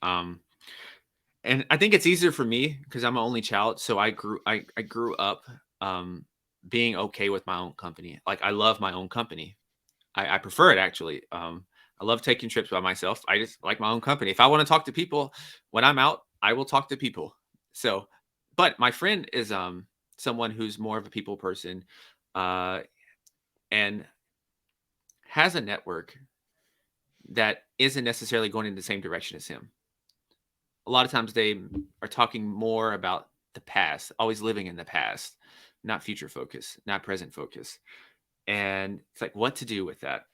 And I think it's easier for me because I'm an only child. So I grew up um, being okay with my own company. Like, I love my own company. I prefer it, actually. I love taking trips by myself. I just like my own company. If I want to talk to people when I'm out, I will talk to people. So, but my friend is someone who's more of a people person, uh, and has a network that isn't necessarily going in the same direction as him. A lot of times they are talking more about the past, always living in the past, not future focus, not present focus. And it's like, what to do with that?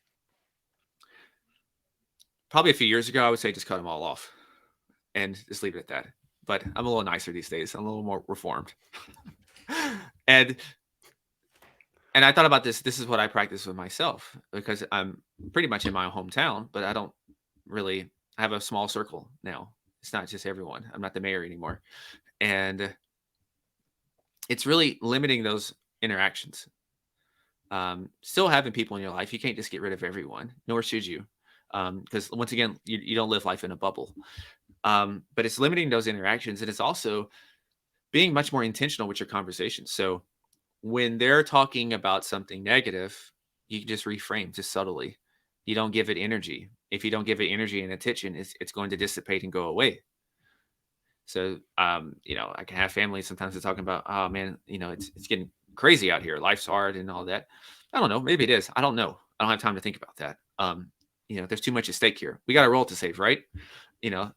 Probably a few years ago, I would say just cut them all off and just leave it at that. But I'm a little nicer these days. I'm a little more reformed. and and I thought about this. This is what I practice with myself, because I'm pretty much in my hometown, but I don't really. I have a small circle now. It's not just everyone. I'm not the mayor anymore, and it's really limiting those interactions. Still having people in your life. You can't just get rid of everyone, nor should you, because once again, you don't live life in a bubble. But it's limiting those interactions, and it's also being much more intentional with your conversations. So when they're talking about something negative, you can just reframe just subtly. You don't give it energy. If you don't give it energy and attention, it's going to dissipate and go away. So, I can have families sometimes they're talking about, oh man, it's getting crazy out here. Life's hard and all that. I don't know. Maybe it is. I don't know. I don't have time to think about that. There's too much at stake here. We got a role to save, right? You know,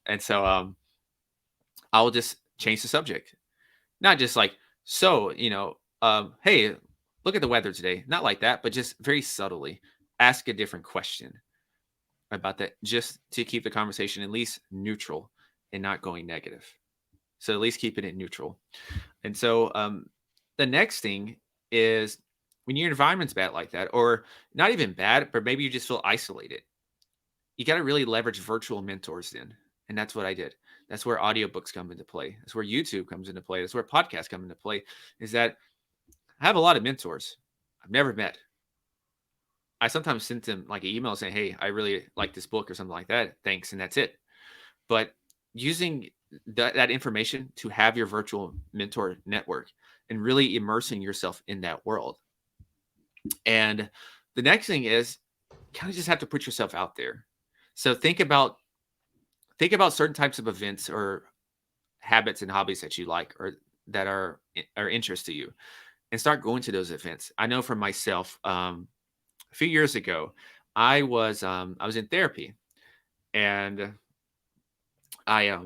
and so I will just change the subject. Not just like, so, hey, look at the weather today. Not like that, but just very subtly ask a different question about that, just to keep the conversation at least neutral and not going negative. So at least keeping it neutral. And so the next thing is when your environment's bad like that, or not even bad, but maybe you just feel isolated, you got to really leverage virtual mentors then. And that's what I did. That's where audiobooks come into play. That's where YouTube comes into play. That's where podcasts come into play. Is that I have a lot of mentors I've never met. I sometimes send them like an email saying, hey, I really like this book or something like that. Thanks. And that's it. But using that information to have your virtual mentor network and really immersing yourself in that world. And the next thing is kind of just have to put yourself out there. So think about certain types of events or habits and hobbies that you like or that are interest to you, and start going to those events. I know for myself, a few years ago, I was in therapy, and I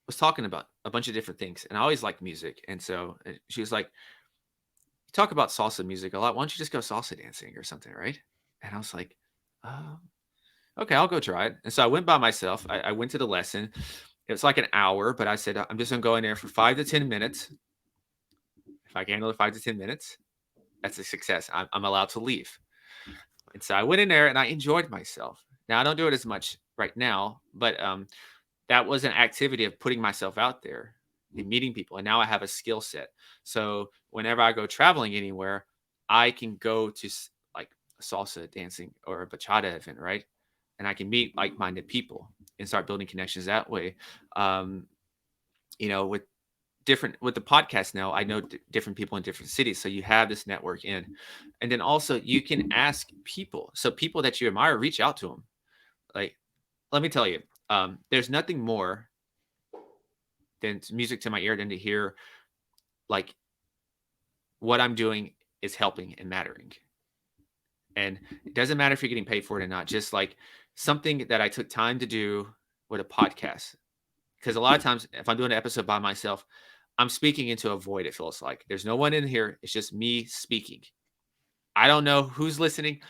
was talking about a bunch of different things, and I always liked music. And so she was like, "You talk about salsa music a lot. Why don't you just go salsa dancing or something, right?" And I was like, "Oh, okay, I'll go try it." And so I went by myself. I went to the lesson. It was like an hour, but I said, I'm just gonna go in there for 5 to 10 minutes. If I can handle it 5 to 10 minutes, that's a success. I'm allowed to leave. And so I went in there and I enjoyed myself. Now I don't do it as much right now, but that was an activity of putting myself out there and meeting people. And now I have a skill set. So whenever I go traveling anywhere, I can go to like a salsa dancing or a bachata event, right? And I can meet like-minded people and start building connections that way. Um, with the podcast now, I know different people in different cities, so you have this network in. And then also you can ask people, so people that you admire, reach out to them. Like, let me tell you, there's nothing more than music to my ear than to hear like what I'm doing is helping and mattering. And it doesn't matter if you're getting paid for it or not, just like something that I took time to do with a podcast. Because a lot of times if I'm doing an episode by myself, I'm speaking into a void. It feels like there's no one in here. It's just me speaking. I don't know who's listening.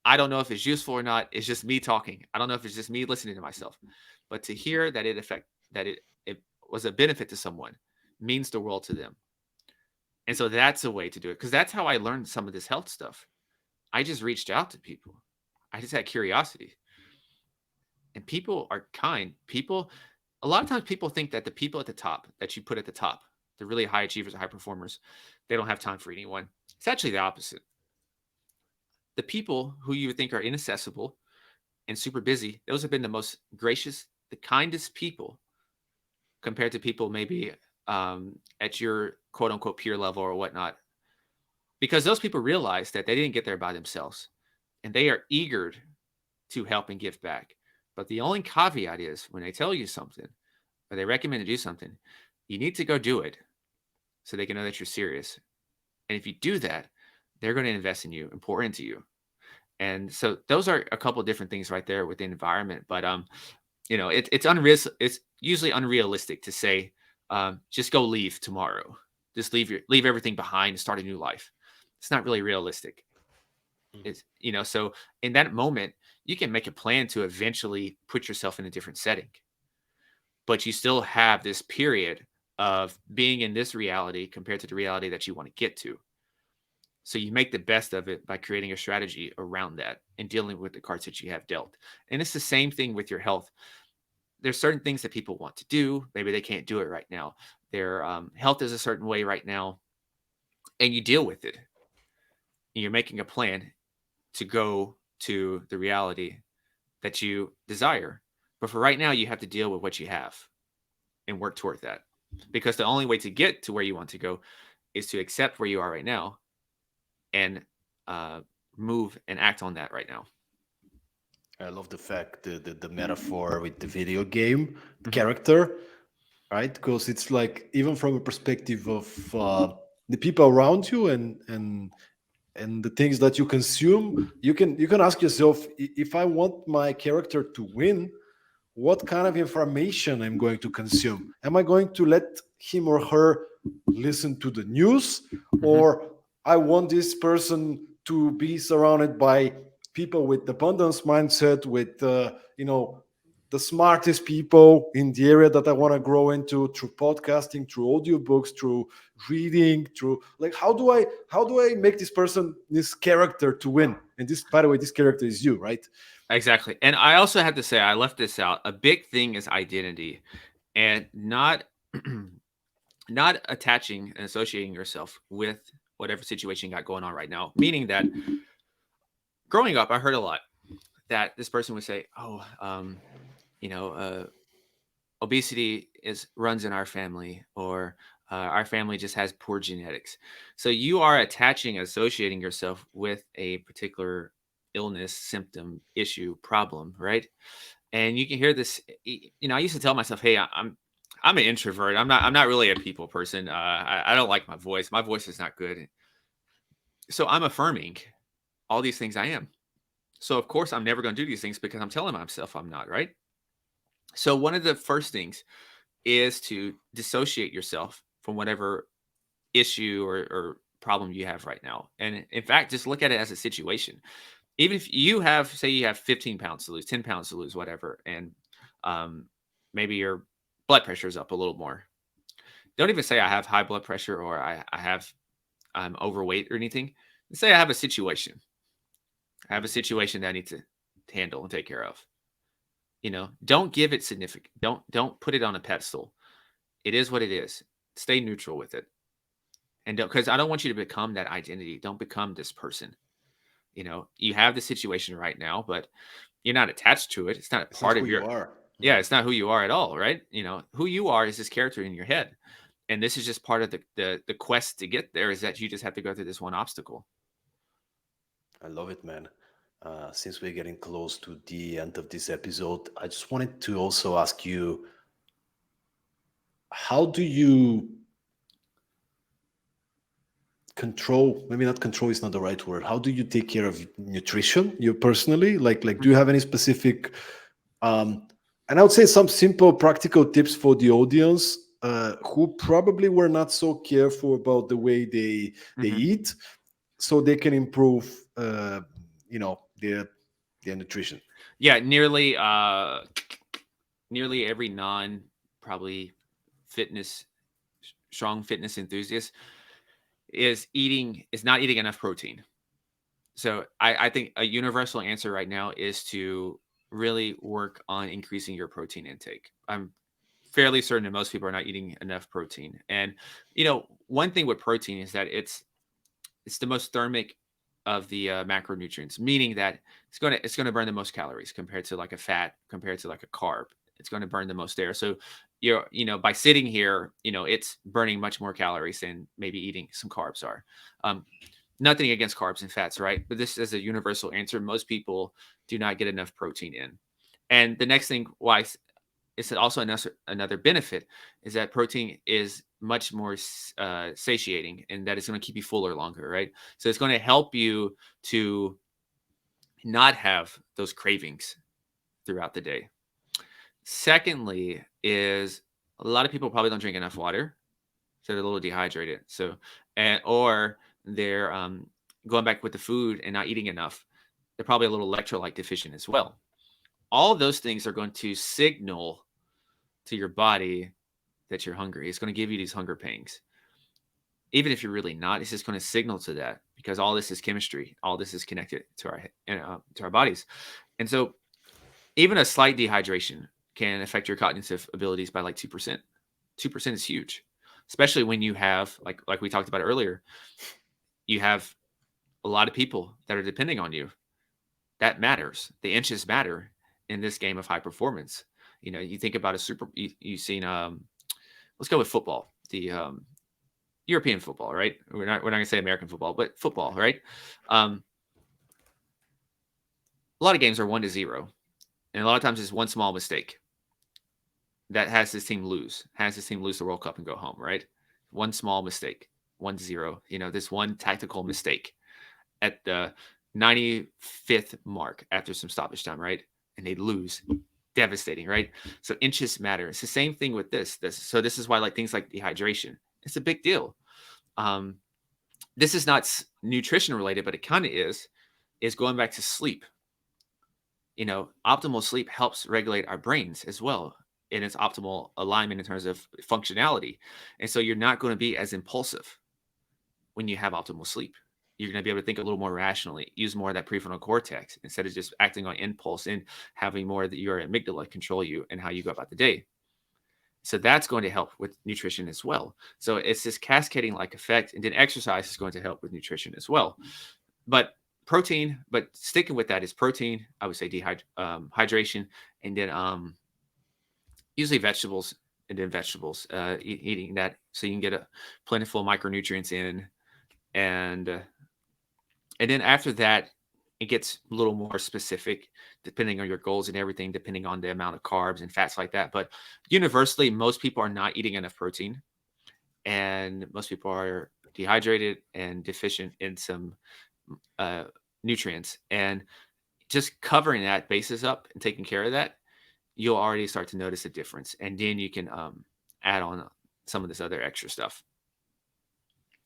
I don't know if it's useful or not. It's just me talking. I don't know if it's just me listening to myself. But to hear that it was a benefit to someone means the world to them. And so that's a way to do it. Because that's how I learned some of this health stuff. I just reached out to people. I just had curiosity. And people are kind. A lot of times people think that the people at the top that you put at the top, the really high achievers and high performers, they don't have time for anyone. It's actually the opposite. The people who you would think are inaccessible and super busy, those have been the most gracious, the kindest people compared to people maybe at your quote unquote peer level or whatnot. Because those people realize that they didn't get there by themselves and they are eager to help and give back. But the only caveat is when they tell you something or they recommend to do something, you need to go do it so they can know that you're serious. And if you do that, they're going to invest in you and pour into you. And so those are a couple of different things right there with the environment. But it's usually unrealistic to say, just go leave tomorrow. Just leave everything behind and start a new life. It's not really realistic. So in that moment, you can make a plan to eventually put yourself in a different setting. But you still have this period of being in this reality compared to the reality that you want to get to. So you make the best of it by creating a strategy around that and dealing with the cards that you have dealt. And it's the same thing with your health. There's certain things that people want to do. Maybe they can't do it right now. Their health is a certain way right now, and you deal with it. And you're making a plan to go to the reality that you desire. But for right now, you have to deal with what you have and work toward that. Because the only way to get to where you want to go is to accept where you are right now and uh, move and act on that right now. I love the fact the metaphor with the video game Hmm. character, right? Because it's like even from a perspective of the people around you and the things that you consume, you can ask yourself, if I want my character to win, what kind of information I'm going to consume? Am I going to let him or her listen to the news, Hmm. or I want this person to be surrounded by people with abundance mindset, with the smartest people in the area that I want to grow into through podcasting, through audiobooks, through reading, through like how do I make this person this character to win? And this, by the way, this character is you, right? Exactly. And I also have to say, I left this out. A big thing is identity, and not not attaching and associating yourself with whatever situation you got going on right now. Meaning that growing up, I heard a lot that this person would say, "Oh, you know, obesity is runs in our family," or "our family just has poor genetics." So you are attaching, associating yourself with a particular illness, symptom, issue, problem, right? And you can hear this. I used to tell myself, "Hey, I'm an introvert. I'm not really a people person. I don't like my voice. My voice is not good." So I'm affirming all these things I am. So of course I'm never going to do these things because I'm telling myself I'm not, right? So one of the first things is to dissociate yourself from whatever issue or problem you have right now. And in fact, just look at it as a situation. Even if you have, say, you have 15 pounds to lose, 10 pounds to lose, whatever, and um, maybe your blood pressure is up a little more. Don't even say I have high blood pressure or I'm overweight or anything. Say I have a situation. I have a situation that I need to handle and take care of. Don't give it significant. Don't put it on a pedestal. It is what it is. Stay neutral with it. And don't, because I don't want you to become that identity. Don't become this person. You have the situation right now, but you're not attached to it. It's not a It's not part who of you your, are. yeah, it's not who you are at all, right? Who you are is this character in your head. And this is just part of the quest to get there, is that you just have to go through this one obstacle. I love it, man. Since we're getting close to the end of this episode, I just wanted to also ask you, how do you control, maybe not control is not the right word, how do you take care of nutrition, you personally? Like do you have any specific um and I would say some simple practical tips for the audience who probably were not so careful about the way they Hmm. eat, so they can improve their nutrition. Yeah, nearly every non probably fitness strong fitness enthusiast is not eating enough protein. So I think a universal answer right now is to really work on increasing your protein intake. I'm fairly certain that most people are not eating enough protein. And one thing with protein is that it's the most thermic of the macronutrients, meaning that it's gonna burn the most calories compared to like a fat, compared to like a carb. It's going to burn the most there. So by sitting here, it's burning much more calories than maybe eating some carbs are. Um, Nothing against carbs and fats, right? But this is a universal answer. Most people do not get enough protein in. And the next thing why it's also another benefit is that protein is much more satiating, and that it's going to keep you fuller longer, right? So it's going to help you to not have those cravings throughout the day. Secondly, is a lot of people probably don't drink enough water, so they're a little dehydrated. So, and or they're going back with the food and not eating enough. They're probably a little electrolyte deficient as well. All of those things are going to signal to your body that you're hungry. It's going to give you these hunger pangs. Even if you're really not, it's just going to signal to that, because all this is chemistry. All this is connected to our bodies. And so even a slight dehydration can affect your cognitive abilities by like 2%. 2% is huge, especially when you have, like we talked about earlier, you have a lot of people that are depending on you. That matters. The inches matter in this game of high performance. You think about a super. You've seen. Let's go with football. The European football, right? We're not gonna say American football, but football, right? Um, a lot of games are 1-0, and a lot of times it's one small mistake that has this team lose the World Cup and go home, right? One small mistake, 1-0. This one tactical mistake at the 95th mark after some stoppage time, right? And they lose. Devastating, right? So inches matter. It's the same thing with so this is why like things like dehydration, it's a big deal. Um, this is not nutrition related, but it kind of is going back to sleep. Optimal sleep helps regulate our brains as well in its optimal alignment in terms of functionality. And so you're not going to be as impulsive when you have optimal sleep. You're going to be able to think a little more rationally, use more of that prefrontal cortex instead of just acting on impulse and having more of your amygdala control you and how you go about the day. So that's going to help with nutrition as well. So it's this cascading like effect. And then exercise is going to help with nutrition as well. But sticking with that is protein. I would say hydration, and then usually vegetables, and then vegetables. Eating that so you can get a plentiful micronutrients in, and and then after that, it gets a little more specific depending on your goals and everything, depending on the amount of carbs and fats like that. But universally, most people are not eating enough protein, and most people are dehydrated and deficient in some uh, nutrients. And just covering that basis up and taking care of that, you'll already start to notice a difference. And then you can add on some of this other extra stuff.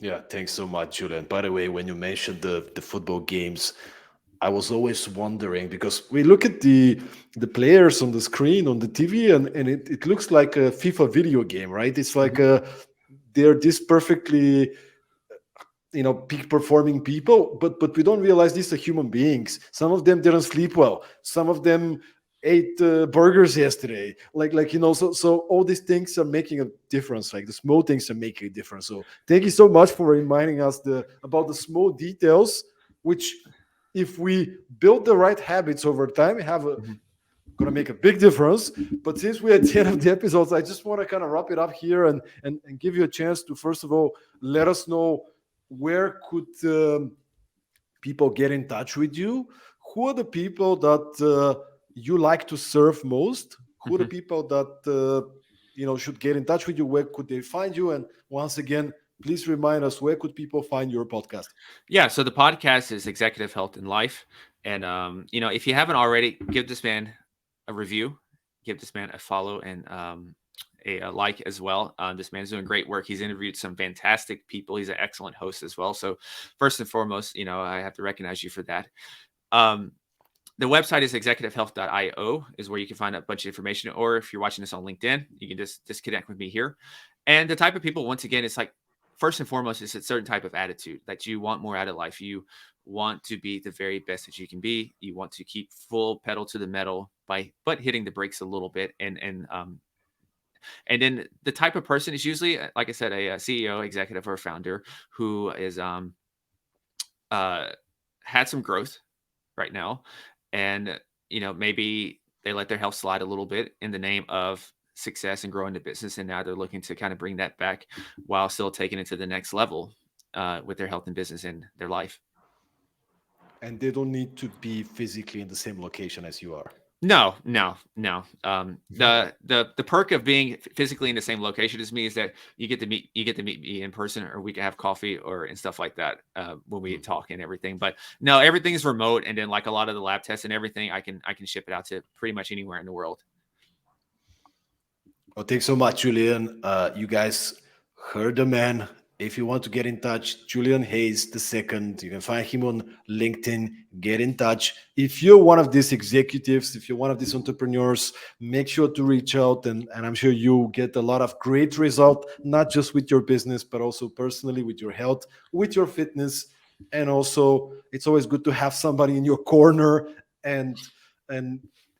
Yeah, thanks so much, Julian. By the way, when you mentioned the football games, I was always wondering because we look at the players on the screen on the TV, and it looks like a FIFA video game, right? It's like Mhm. they're this perfectly peak performing people, but we don't realize these are human beings. Some of them didn't sleep well, some of them ate burgers yesterday, so all these things are making a difference, like the small things are making a difference. So thank you so much for reminding us about the small details, which if we build the right habits over time have a Mhm. going to make a big difference. But since we're at the end of the episodes, I just want to kind of wrap it up here and give you a chance to, first of all, let us know where could people get in touch with you. Who are the people that you like to serve most? Who are the Mhm. people that should get in touch with you? Where could they find you? And once again, please remind us, where could people find your podcast? Yeah, so the podcast is Executive Health and Life. And if you haven't already, give this man a review, give this man a follow, and a like as well. This man's doing great work. He's interviewed some fantastic people. He's an excellent host as well. So first and foremost, I have to recognize you for that. Um, the website is executivehealth.io is where you can find a bunch of information. Or if you're watching this on LinkedIn, you can just connect with me here. And the type of people, once again, it's like first and foremost, it's a certain type of attitude that you want more out of life. You want to be the very best that you can be. You want to keep full pedal to the metal but hitting the brakes a little bit. And then the type of person is usually, like I said, a CEO, executive, or founder who is uh had some growth right now, and maybe they let their health slide a little bit in the name of success and growing the business, and now they're looking to kind of bring that back while still taking it to the next level with their health and business and their life. And they don't need to be physically in the same location as you are. No, no, no. The perk of being physically in the same location as me is that you get to meet me in person, or we can have coffee or and stuff like that when we talk and everything. But no, everything's remote, and then like a lot of the lab tests and everything, I can ship it out to pretty much anywhere in the world. Well, thanks so much, Julian. You guys heard the man. If you want to get in touch, Julian Hayes II, you can find him on LinkedIn. Get in touch. If you're one of these executives, if you're one of these entrepreneurs, make sure to reach out, and I'm sure you get a lot of great result, not just with your business, but also personally with your health, with your fitness. And also, it's always good to have somebody in your corner and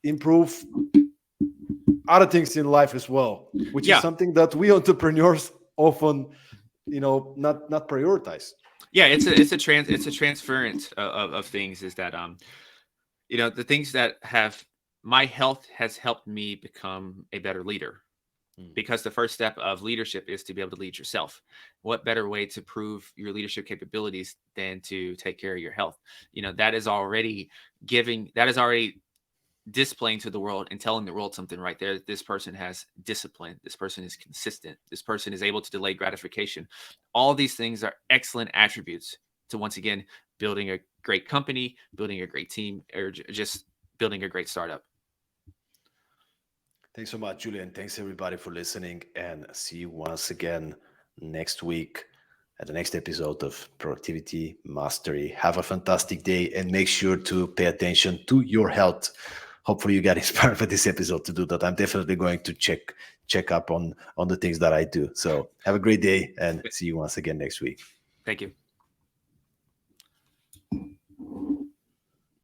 improve other things in life as well, which is Yeah, something that we entrepreneurs often, not prioritize. yeah. It's a transference of things. Is that the things that have my health has helped me become a better leader. because the first step of leadership is to be able to lead yourself. What better way to prove your leadership capabilities than to take care of your health? That is already displaying to the world and telling the world something right there. This person has discipline. This person is consistent. This person is able to delay gratification. All these things are excellent attributes to, once again, building a great company, building a great team, or just building a great startup. Thanks so much, Julian. Thanks everybody for listening, and see you once again next week at the next episode of Productivity Mastery. Have a fantastic day and make sure to pay attention to your health. Hopefully you got inspired by this episode to do that. I'm definitely going to check up on the things that I do. So have a great day and see you once again next week. Thank you.